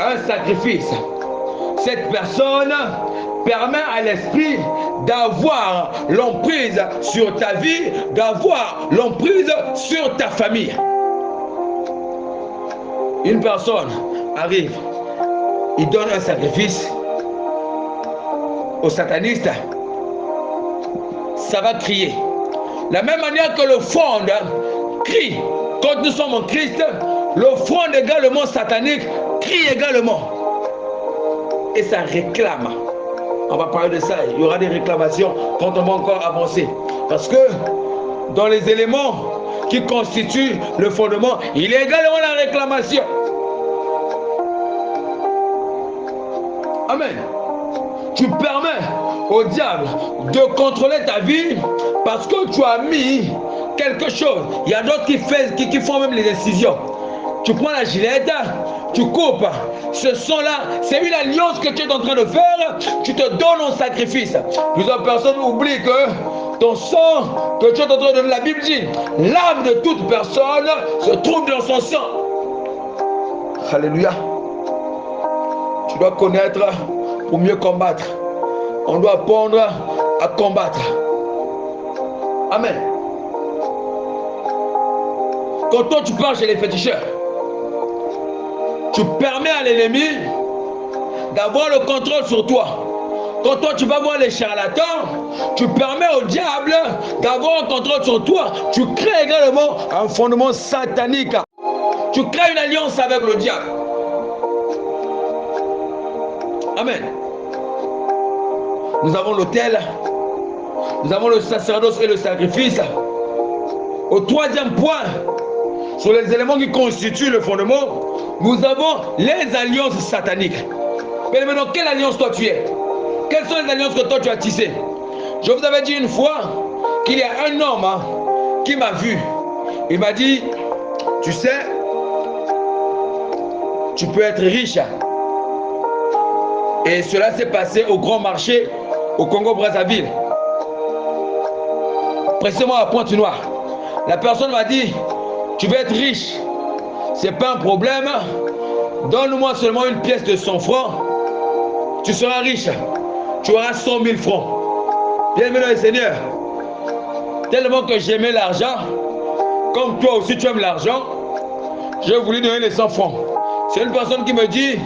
un sacrifice, cette personne permet à l'esprit d'avoir l'emprise sur ta vie, d'avoir l'emprise sur ta famille. Une personne arrive, il donne un sacrifice au sataniste, ça va crier. De la même manière que l'offrande crie quand nous sommes en Christ, l'offrande également satanique crie également. Et ça réclame. On va parler de ça. Il y aura des réclamations quand on va encore avancer. Parce que dans les éléments qui constituent le fondement, il y a également la réclamation. Amen. Tu permets au diable de contrôler ta vie parce que tu as mis quelque chose. Il y a d'autres qui font même les décisions. Tu prends la gilette, tu coupes. Ce sang-là, c'est une alliance que tu es en train de faire. Tu te donnes en sacrifice. Plusieurs personnes oublient que ton sang que tu es en train de donner, la Bible dit, l'âme de toute personne se trouve dans son sang. Alléluia. Tu dois connaître pour mieux combattre. On doit apprendre à combattre. Amen. Quand toi tu pars chez les féticheurs, tu permets à l'ennemi d'avoir le contrôle sur toi. Quand toi tu vas voir les charlatans, tu permets au diable d'avoir un contrôle sur toi. Tu crées également un fondement satanique. Tu crées une alliance avec le diable. Amen. Nous avons l'autel, nous avons le sacerdoce et le sacrifice. Au troisième point, sur les éléments qui constituent le fondement, nous avons les alliances sataniques. Mais maintenant, quelle alliance toi tu es? Quelles sont les alliances que toi tu as tissées? Je vous avais dit une fois qu'il y a un homme qui m'a vu. Il m'a dit, tu sais, tu peux être riche. Et cela s'est passé au grand marché au Congo-Brazzaville. Précisément à Pointe-Noire. La personne m'a dit, tu veux être riche, c'est pas un problème. Donne-moi seulement une pièce de 100 francs. Tu seras riche. Tu auras 100 000 francs. Bien-aimé dans le Seigneur, tellement que j'aimais l'argent, comme toi aussi tu aimes l'argent, j'ai voulu donner les 100 francs. C'est une personne qui me dit,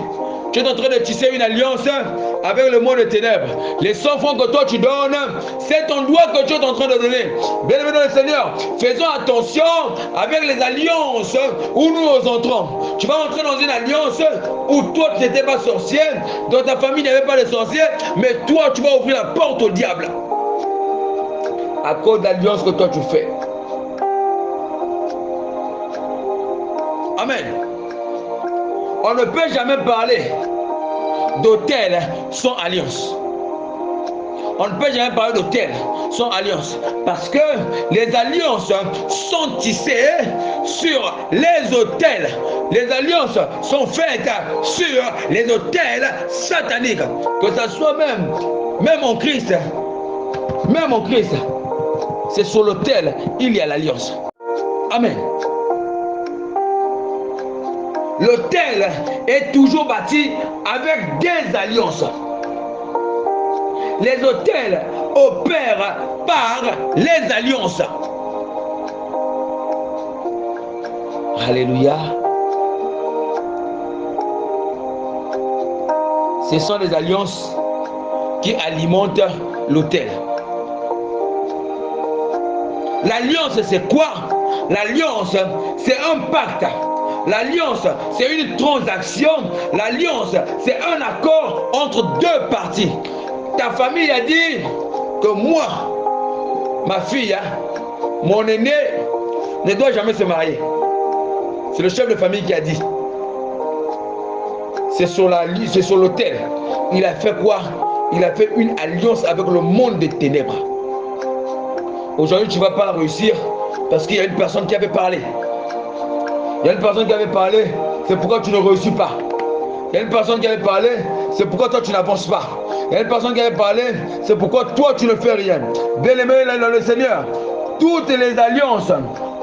tu es en train de tisser une alliance avec le monde des ténèbres. Les 100 francs que toi tu donnes, c'est ton doigt que tu es en train de donner. Bien-aimé dans le Seigneur, faisons attention avec les alliances où nous entrons. Tu vas entrer dans une alliance où toi tu n'étais pas sorcier, dans ta famille il n'y avait pas de sorcier, mais toi tu vas ouvrir la porte au diable. À cause de l'alliance que toi tu fais. Amen. On ne peut jamais parler d'autel sans alliance. On ne peut jamais parler d'autel sans alliance. Parce que les alliances sont tissées sur les autels. Les alliances sont faites sur les autels sataniques. Que ce soit même en Christ. Même en Christ. C'est sur l'autel, il y a l'alliance. Amen. L'autel est toujours bâti avec des alliances. Les autels opèrent par les alliances. Alléluia. Ce sont les alliances qui alimentent l'autel. L'alliance, c'est quoi? L'alliance, c'est un pacte. L'alliance, c'est une transaction. L'alliance, c'est un accord entre deux parties. Ta famille a dit que moi, ma fille, mon aîné, ne doit jamais se marier. C'est le chef de famille qui a dit. C'est sur l'autel. Il a fait quoi? Il a fait une alliance avec le monde des ténèbres. Aujourd'hui, tu ne vas pas réussir parce qu'il y a une personne qui avait parlé. Il y a une personne qui avait parlé, c'est pourquoi tu ne réussis pas. Il y a une personne qui avait parlé, c'est pourquoi toi tu n'avances pas. Il y a une personne qui avait parlé, c'est pourquoi toi tu ne fais rien. Bien-aimé dans le Seigneur, toutes les alliances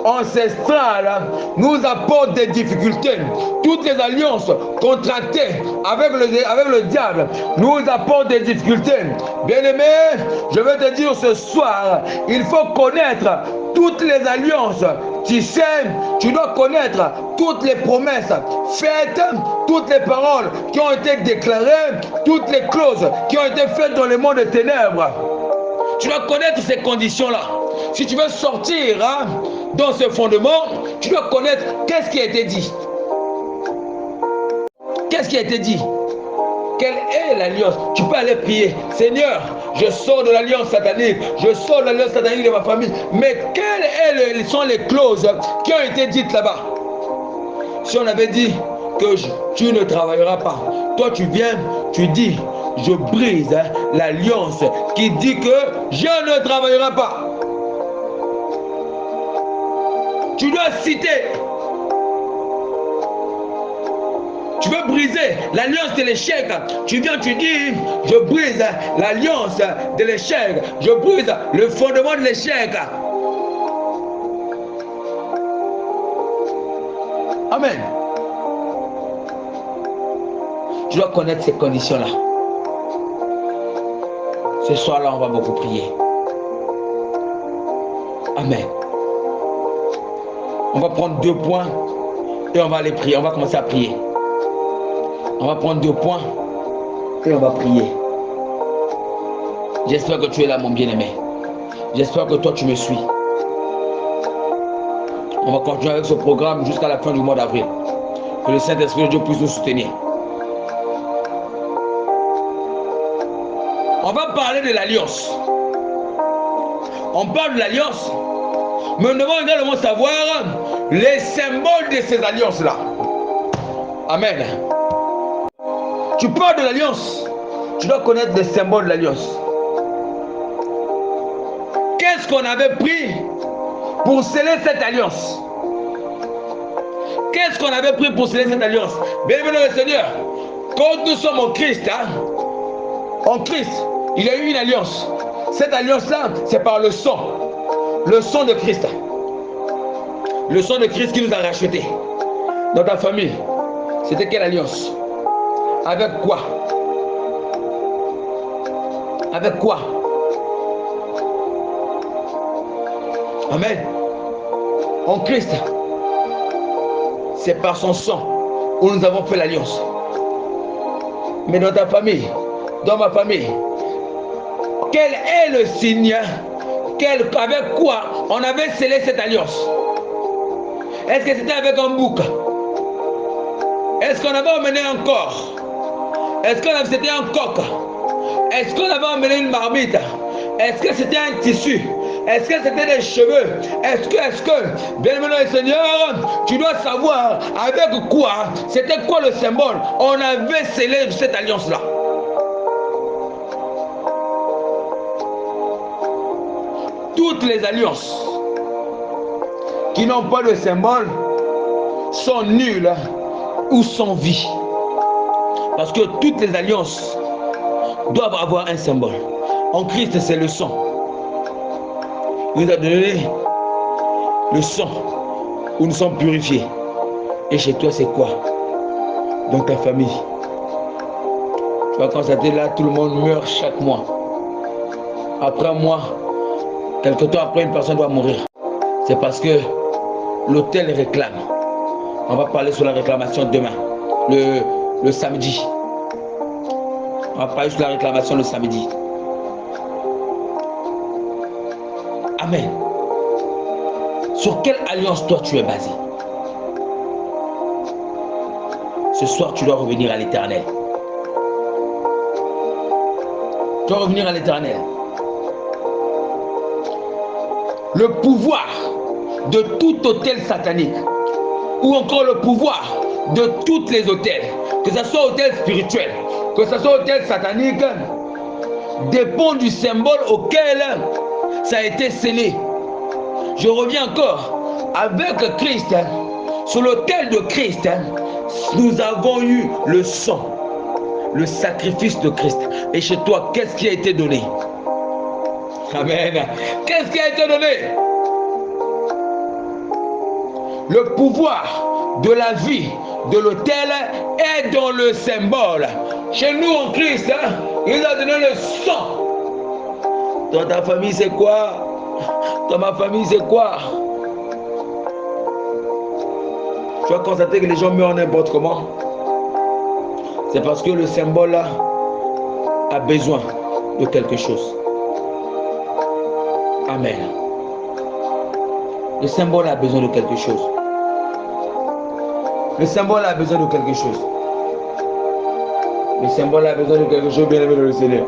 ancestrales nous apportent des difficultés. Toutes les alliances contractées avec le diable nous apportent des difficultés. Bien-aimé, je vais te dire ce soir, il faut connaître toutes les alliances. Tu sais, tu dois connaître toutes les promesses faites, toutes les paroles qui ont été déclarées, toutes les clauses qui ont été faites dans le monde des ténèbres. Tu dois connaître ces conditions-là. Si tu veux sortir dans ce fondement, tu dois connaître qu'est-ce qui a été dit. Qu'est-ce qui a été dit? Quelle est l'alliance? Tu peux aller prier. Seigneur, je sors de l'alliance satanique. Je sors de l'alliance satanique de ma famille. Mais quelles sont les clauses qui ont été dites là-bas? Si on avait dit que tu ne travailleras pas, toi tu viens, tu dis, je brise l'alliance qui dit que je ne travaillerai pas. Tu dois citer. Tu veux briser l'alliance de l'échec. Tu viens, tu dis, je brise l'alliance de l'échec. Je brise le fondement de l'échec. Amen. Tu dois connaître ces conditions-là. Ce soir-là, on va beaucoup prier. Amen. On va prendre 2 points et on va aller prier. On va commencer à prier. On va prendre 2 points et on va prier. J'espère que tu es là, mon bien-aimé. J'espère que toi, tu me suis. On va continuer avec ce programme jusqu'à la fin du mois d'avril. Que le Saint-Esprit de Dieu puisse nous soutenir. On va parler de l'alliance. On parle de l'alliance. Mais nous devons également savoir les symboles de ces alliances-là. Amen. Tu parles de l'alliance. Tu dois connaître les symboles de l'alliance. Qu'est-ce qu'on avait pris pour sceller cette alliance? Qu'est-ce qu'on avait pris pour sceller cette alliance? Bienvenue le Seigneur. Quand nous sommes en Christ, en Christ, il y a eu une alliance. Cette alliance-là, c'est par le sang. Le sang de Christ. Le sang de Christ qui nous a rachetés. Dans ta famille, c'était quelle alliance? Avec quoi? Avec quoi? Amen. En Christ, c'est par son sang où nous avons fait l'alliance. Mais dans ta famille, dans ma famille, quel est le signe? Avec quoi on avait scellé cette alliance? Est-ce que c'était avec un bouc? Est-ce qu'on avait emmené un corps? Est-ce que c'était un coq? Est-ce qu'on avait emmené une marmite? Est-ce que c'était un tissu? Est-ce que c'était des cheveux? Est-ce que, bien aimé le Seigneur, tu dois savoir avec quoi, c'était quoi le symbole? On avait scellé cette alliance-là. toutes les alliances qui n'ont pas de symbole sont nulles ou sans vie. Parce que toutes les alliances doivent avoir un symbole. En Christ, c'est le sang. Il nous a donné le sang où nous sommes purifiés. Et chez toi, c'est quoi? Dans ta famille. Tu vas constater là, tout le monde meurt chaque mois. Après un mois, quelque temps après, une personne doit mourir. C'est parce que l'autel réclame. On va parler sur la réclamation demain, le samedi. On va parler sur la réclamation le samedi. Amen. Sur quelle alliance toi tu es basé? Ce soir, tu dois revenir à l'Éternel. Tu dois revenir à l'Éternel. Le pouvoir de tout autel satanique, ou encore le pouvoir de tous les autels, que ce soit autel spirituel, que ce soit autel satanique, dépend du symbole auquel ça a été scellé. Je reviens encore avec Christ. Sur l'autel de Christ, nous avons eu le sang, le sacrifice de Christ. Et chez toi, qu'est-ce qui a été donné? Amen. Qu'est-ce qui a été donné? Le pouvoir de la vie de l'autel est dans le symbole. Chez nous en Christ, il a donné le sang. Dans ta famille, c'est quoi? Dans ma famille, c'est quoi? Tu vas constater que les gens meurent n'importe comment. C'est parce que le symbole a besoin de quelque chose. Amen. Le symbole a besoin de quelque chose. Le symbole a besoin de quelque chose. Le symbole a besoin de quelque chose, bien aimé dans le Seigneur.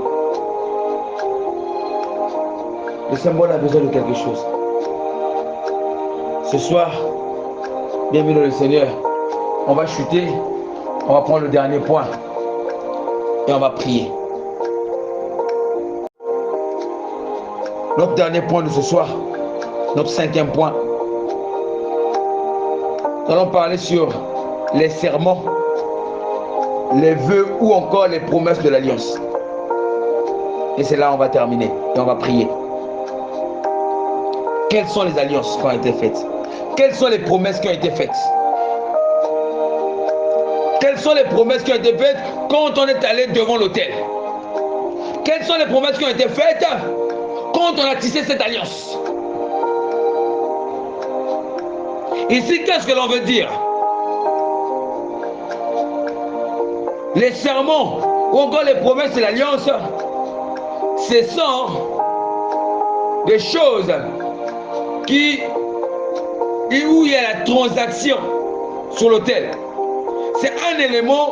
Le symbole a besoin de quelque chose. Ce soir, bienvenue dans le Seigneur. On va chuter, on va prendre le dernier point et on va prier. Notre dernier point de ce soir, notre 5e point, nous allons parler sur les serments, les vœux ou encore les promesses de l'alliance. Et c'est là où on va terminer et on va prier. Quelles sont les alliances qui ont été faites? Quelles sont les promesses qui ont été faites? Quelles sont les promesses qui ont été faites quand on est allé devant l'autel? Quelles sont les promesses qui ont été faites quand on a tissé cette alliance? Ici, qu'est-ce que l'on veut dire? Les serments ou encore les promesses de l'alliance, ce sont des choses où il y a la transaction sur l'autel. C'est un élément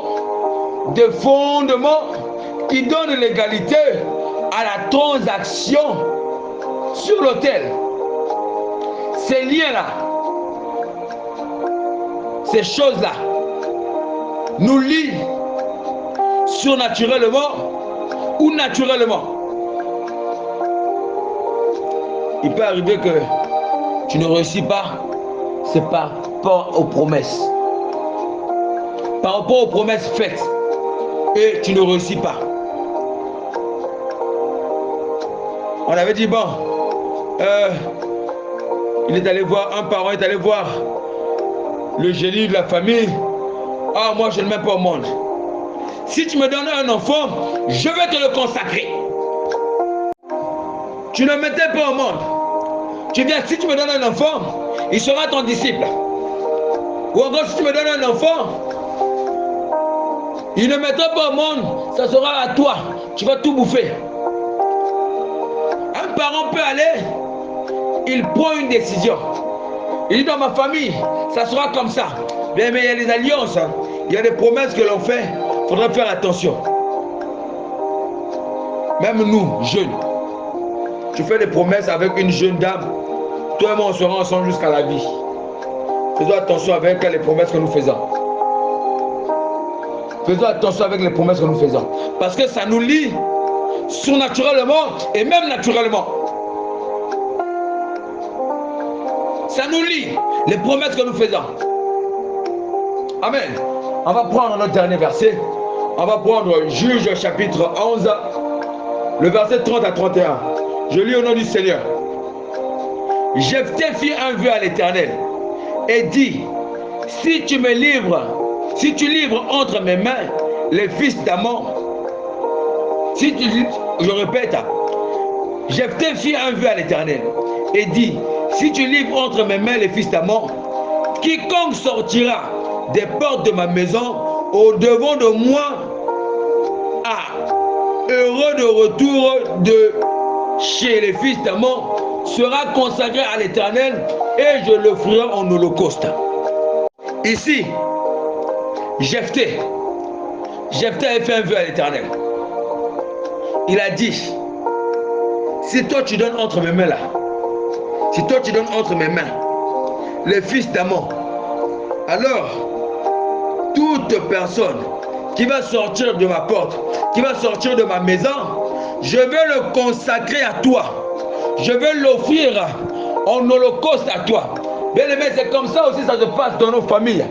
de fondement qui donne l'égalité à la transaction sur l'autel. Ces liens-là, ces choses-là, nous lient surnaturellement ou naturellement. Il peut arriver que tu ne réussis pas, c'est par rapport aux promesses. Par rapport aux promesses faites, et tu ne réussis pas. On avait dit, bon, il est allé voir, un parent est allé voir le génie de la famille. Ah, moi je ne mets pas au monde. Si tu me donnes un enfant, je vais te le consacrer. Tu ne mettais pas au monde. Tu viens, si tu me donnes un enfant, il sera ton disciple. Ou encore si tu me donnes un enfant, il ne mettra pas au monde, ça sera à toi. Tu vas tout bouffer. Un parent peut aller, il prend une décision. Il dit dans ma famille, ça sera comme ça. Bien, mais il y a des alliances, il y a des promesses que l'on fait, il faudra faire attention. Même nous, jeunes, tu fais des promesses avec une jeune dame, toi et moi on sera ensemble jusqu'à la vie. Faisons attention avec les promesses que nous faisons. Faisons attention avec les promesses que nous faisons. Parce que ça nous lie surnaturellement et même naturellement. Ça nous lie, les promesses que nous faisons. Amen. On va prendre notre dernier verset. On va prendre Juge chapitre 11, le verset 30 à 31. Je lis au nom du Seigneur. Jephthé fit un vœu à l'Éternel et dit, si tu livres entre mes mains les fils d'Ammon, je répète, Jephthé fit un vœu à l'Éternel et dit, si tu livres entre mes mains les fils d'Ammon, quiconque sortira des portes de ma maison au devant de moi heureux de retour de chez les fils d'Ammon sera consacré à l'Éternel et je le ferai en holocauste. Ici, Jephthé a fait un vœu à l'Éternel. Il a dit, si toi tu donnes entre mes mains là, si toi tu donnes entre mes mains les fils d'Ammon, alors toute personne qui va sortir de ma porte, qui va sortir de ma maison, je vais le consacrer à toi. Je vais l'offrir en holocauste à toi. Bien aimé, c'est comme ça aussi ça se passe dans nos familles.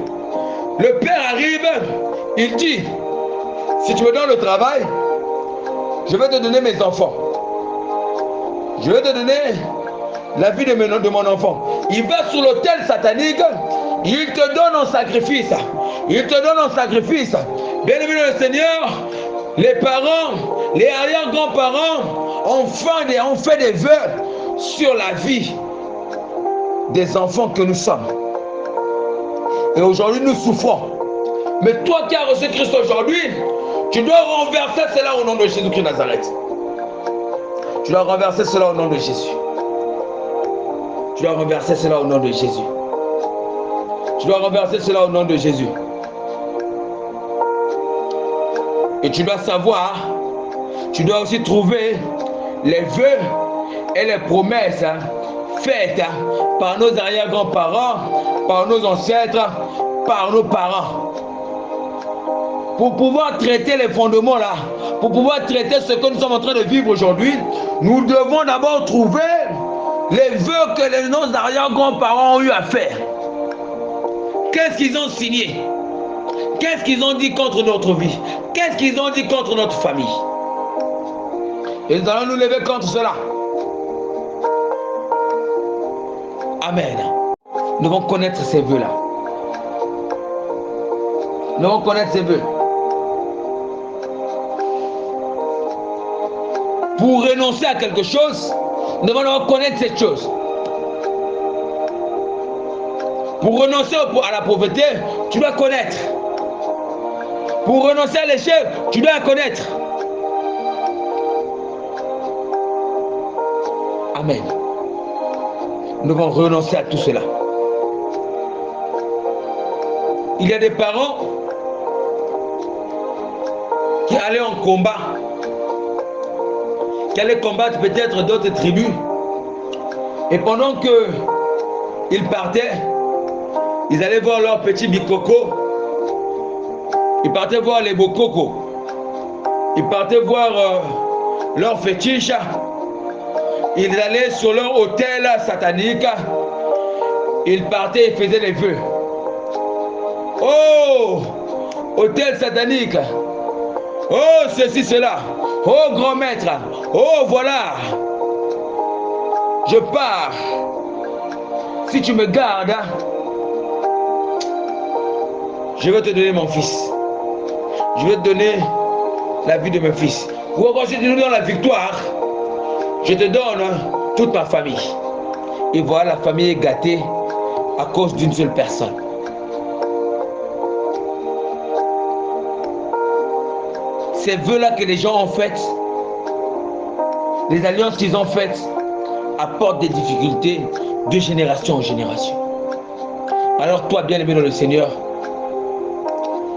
Le père arrive, il dit, si tu me donnes le travail, je vais te donner mes enfants. Je vais te donner la vie de mon enfant. Il va sur l'autel satanique, il te donne en sacrifice. Il te donne en sacrifice. Bien aimé le Seigneur, les parents, les arrière-grands-parents ont fait des vœux sur la vie des enfants que nous sommes. Et aujourd'hui, nous souffrons. Mais toi qui as reçu Christ aujourd'hui, tu dois renverser cela au nom de Jésus-Christ de Nazareth. Tu dois renverser cela au nom de Jésus. Tu dois renverser cela au nom de Jésus. Tu dois renverser cela au nom de Jésus. Et tu dois savoir, tu dois aussi trouver les vœux et les promesses faites par nos arrière-grands-parents, par nos ancêtres, par nos parents. Pour pouvoir traiter les fondements là, pour pouvoir traiter ce que nous sommes en train de vivre aujourd'hui, nous devons d'abord trouver les vœux que nos arrière-grands-parents ont eu à faire. Qu'est-ce qu'ils ont signé? Qu'est-ce qu'ils ont dit contre notre vie? Qu'est-ce qu'ils ont dit contre notre famille? Et nous allons nous lever contre cela. Amen. Nous devons connaître ces vœux-là. Nous devons connaître ces vœux. Pour renoncer à quelque chose, nous devons connaître cette chose. Pour renoncer à la pauvreté, tu dois connaître. Pour renoncer à l'échec, tu dois connaître. Amen. Nous devons renoncer à tout cela. Il y a des parents qui allaient en combat, qui allaient combattre peut-être d'autres tribus. Et pendant qu'ils partaient, ils allaient voir leurs petits bikoko. Ils partaient voir les bokoko. Ils partaient voir leurs fétiches. Ils allaient sur leur autel satanique. Ils partaient et faisaient les vœux. Oh, autel satanique. Oh, ceci, cela. Oh, grand maître. Oh, voilà. Je pars. Si tu me gardes, je vais te donner mon fils. Je vais te donner la vie de mes fils. Ou encore si tu nous donnes la victoire, je te donne toute ma famille. Et voilà, la famille est gâtée à cause d'une seule personne. Ces vœux-là que les gens ont faits, les alliances qu'ils ont faites, apportent des difficultés de génération en génération. Alors toi, bien-aimé dans le Seigneur,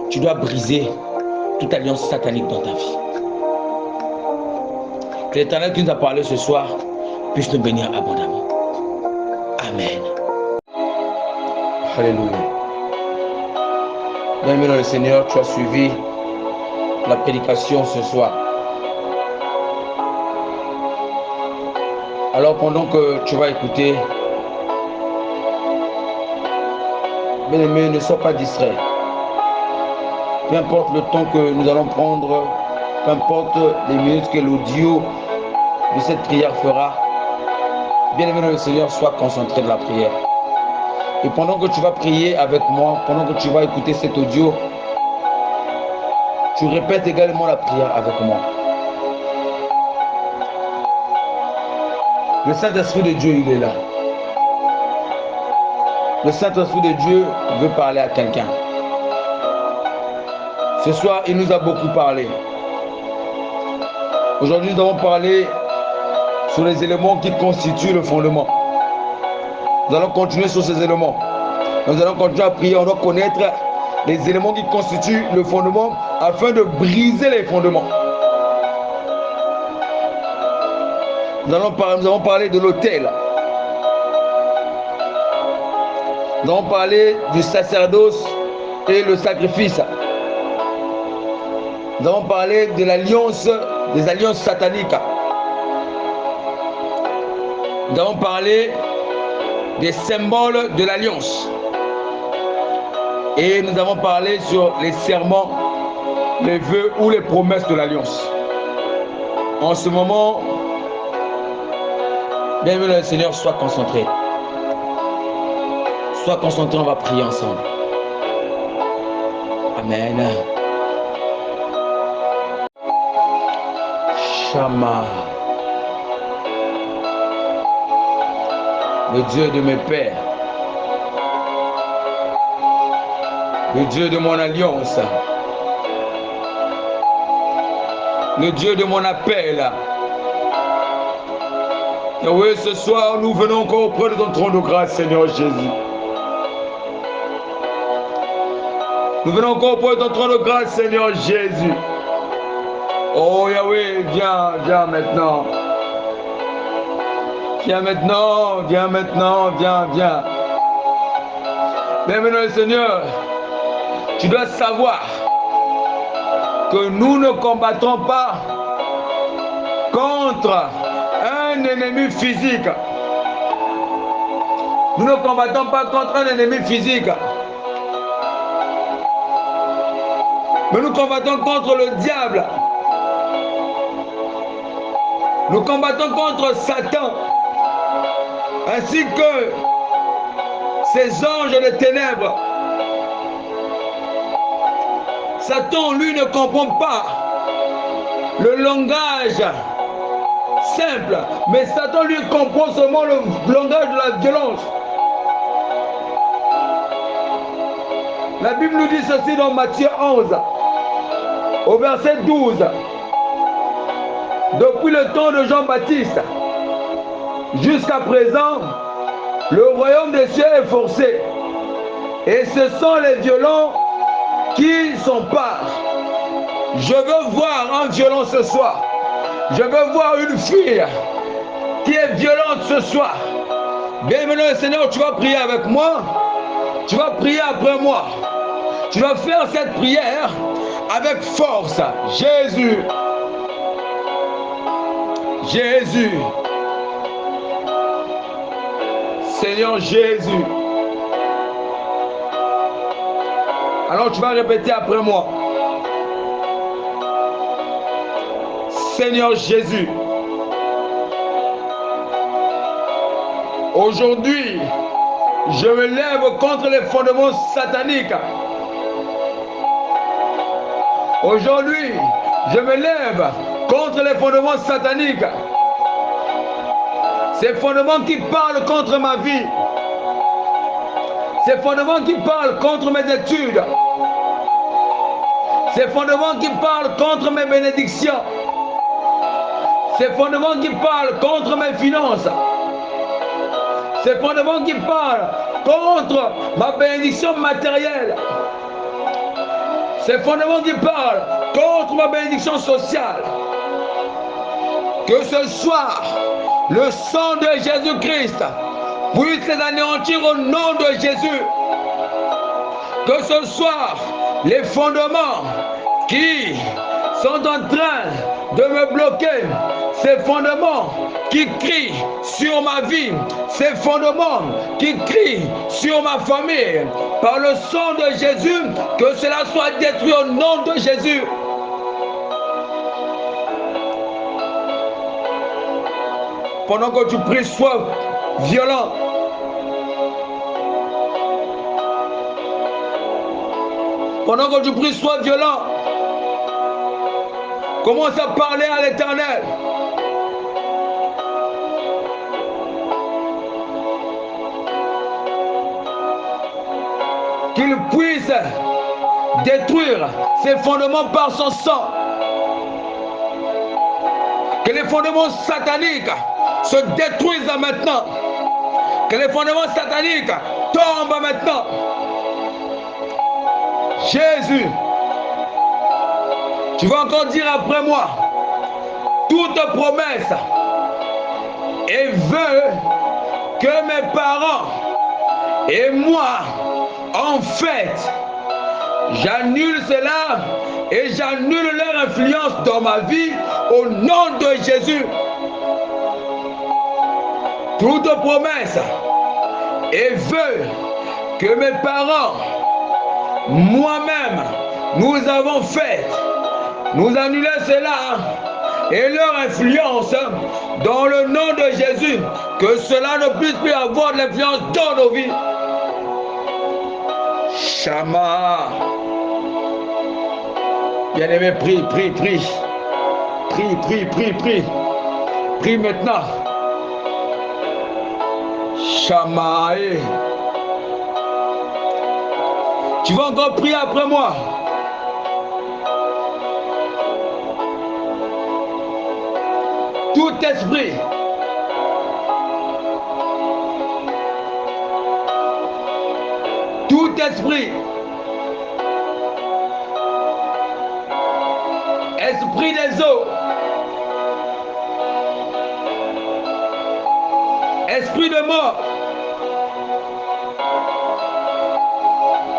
tu dois briser toute alliance satanique dans ta vie. Que l'Éternel qui nous a parlé ce soir puisse nous bénir abondamment. Amen. Alléluia. Bien-aimé dans le Seigneur, tu as suivi la prédication ce soir. Alors pendant que tu vas écouter, bien-aimé, ne sois pas distrait. Peu importe le temps que nous allons prendre, peu importe les minutes que l'audio de cette prière fera, bien-aimé dans le Seigneur, sois concentré de la prière. Et pendant que tu vas prier avec moi, pendant que tu vas écouter cet audio, tu répètes également la prière avec moi. Le Saint-Esprit de Dieu, il est là. Le Saint-Esprit de Dieu veut parler à quelqu'un. Ce soir, il nous a beaucoup parlé. Aujourd'hui, nous allons parler sur les éléments qui constituent le fondement. Nous allons continuer sur ces éléments. Nous allons continuer à prier. On doit connaître les éléments qui constituent le fondement afin de briser les fondements. Nous allons parler de l'autel. Nous allons parler du sacerdoce et le sacrifice. Nous allons parler de l'alliance, des alliances sataniques. Nous allons parler des symboles de l'alliance. Et nous avons parlé sur les serments, les vœux ou les promesses de l'alliance. En ce moment, bienvenue le Seigneur, sois concentré. Sois concentré, on va prier ensemble. Amen. Shama. Le Dieu de mes pères. Le Dieu de mon alliance. Le Dieu de mon appel. Et oui, ce soir, nous venons encore auprès de ton trône de grâce, Seigneur Jésus. Nous venons encore auprès de ton trône de grâce, Seigneur Jésus. Oh Yahweh, viens maintenant. Viens maintenant, viens. Bienvenue le Seigneur. Tu dois savoir que nous ne combattons pas contre un ennemi physique. Nous ne combattons pas contre un ennemi physique. Mais nous combattons contre le diable. Nous combattons contre Satan, ainsi que ses anges de ténèbres. Satan, lui, ne comprend pas le langage simple, mais Satan, lui, comprend seulement le langage de la violence. La Bible nous dit ceci dans Matthieu 11, au verset 12. Depuis le temps de Jean-Baptiste jusqu'à présent, le royaume des cieux est forcé. Et ce sont les violents qui s'emparent. Je veux voir un violent ce soir. Je veux voir une fille qui est violente ce soir. Bienvenue le Seigneur, tu vas prier avec moi. Tu vas prier après moi. Tu vas faire cette prière avec force. Jésus. Jésus. Seigneur Jésus. Alors tu vas répéter après moi. Seigneur Jésus. Aujourd'hui, je me lève contre les fondements sataniques. Aujourd'hui, je me lève contre les fondements sataniques. Ces fondements qui parlent contre ma vie. Ces fondements qui parlent contre mes études. Ces fondements qui parlent contre mes bénédictions. Ces fondements qui parlent contre mes finances. Ces fondements qui parlent contre ma bénédiction matérielle. Ces fondements qui parlent contre ma bénédiction sociale. Que ce soir, le sang de Jésus-Christ puisse les anéantir au nom de Jésus. Que ce soir, les fondements qui sont en train de me bloquer, ces fondements qui crient sur ma vie, ces fondements qui crient sur ma famille, par le sang de Jésus, que cela soit détruit au nom de Jésus. Pendant que tu pries, sois violent. Pendant que tu pries, sois violent. Commence à parler à l'Éternel. Qu'il puisse détruire ses fondements par son sang. Que les fondements sataniques se détruisent maintenant. Que les fondements sataniques tombent maintenant. Jésus, tu vas encore dire après moi toute promesse et veut que mes parents et moi, en fait, j'annule cela et j'annule leur influence dans ma vie au nom de Jésus. Toute promesse et veut que mes parents, moi-même, nous avons fait, nous annuler cela et leur influence dans le nom de Jésus, que cela ne puisse plus avoir de l'influence dans nos vies. Shama. Bien-aimé, prie, prie, prie. Prie, prie, prie, prie. Prie maintenant. Shama. Tu vas encore prier après moi. Tout esprit esprit des eaux, esprit de mort,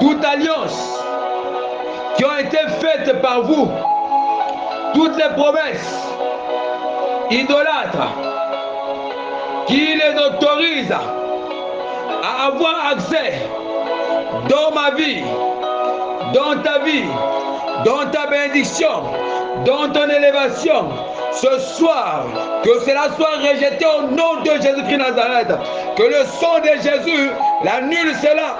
toute alliance qui ont été faites par vous, toutes les promesses idolâtres qui les autorisent à avoir accès dans ma vie, dans ta vie, dans ta bénédiction, dans ton élévation, ce soir, que cela soit rejeté au nom de Jésus-Christ Nazareth, que le sang de Jésus l'annule cela.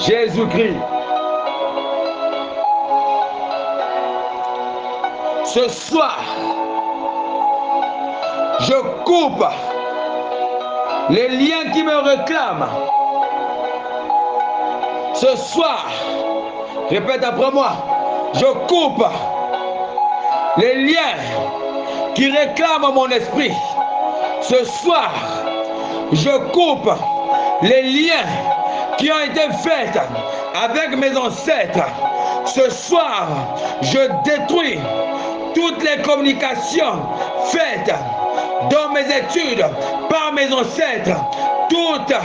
Jésus-Christ, ce soir, je coupe les liens qui me réclament. Ce soir, répète après moi, je coupe les liens qui réclament mon esprit. Ce soir, je coupe les liens qui ont été faits avec mes ancêtres. Ce soir, je détruis toutes les communications faites dans mes études par mes ancêtres, toute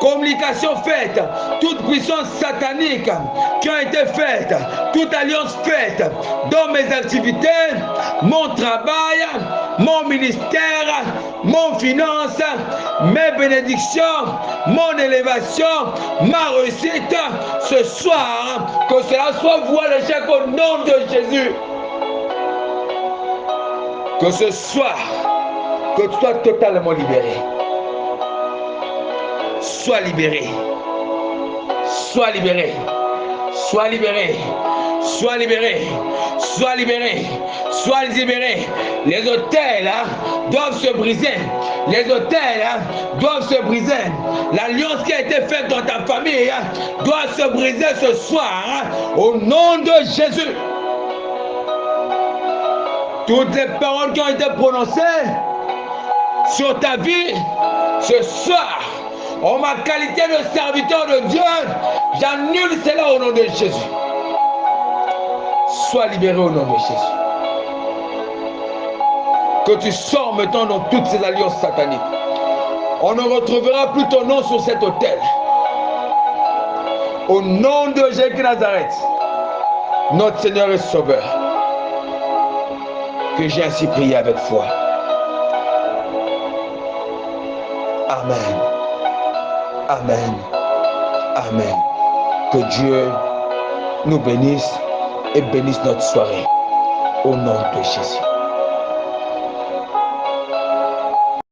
communication faite, toute puissance satanique qui a été faite, toute alliance faite dans mes activités, mon travail, mon ministère, mon finance, mes bénédictions, mon élévation, ma réussite, ce soir, que cela soit voué à l'échec au nom de Jésus. Que ce soir, que tu sois totalement libéré. Sois libéré. Sois libéré. Sois libéré. Sois libéré. Sois libéré. Sois libéré. Les autels doivent se briser. Les autels doivent se briser. L'alliance qui a été faite dans ta famille doit se briser ce soir au nom de Jésus. Toutes les paroles qui ont été prononcées sur ta vie ce soir, en ma qualité de serviteur de Dieu, j'annule cela au nom de Jésus. Sois libéré au nom de Jésus. Que tu sors maintenant dans toutes ces alliances sataniques. On ne retrouvera plus ton nom sur cet autel. Au nom de Jésus Nazareth, notre Seigneur et Sauveur, que j'ai ainsi prié avec foi. Amen. Amen. Amen. Que Dieu nous bénisse et bénisse notre soirée. Au nom de Jésus.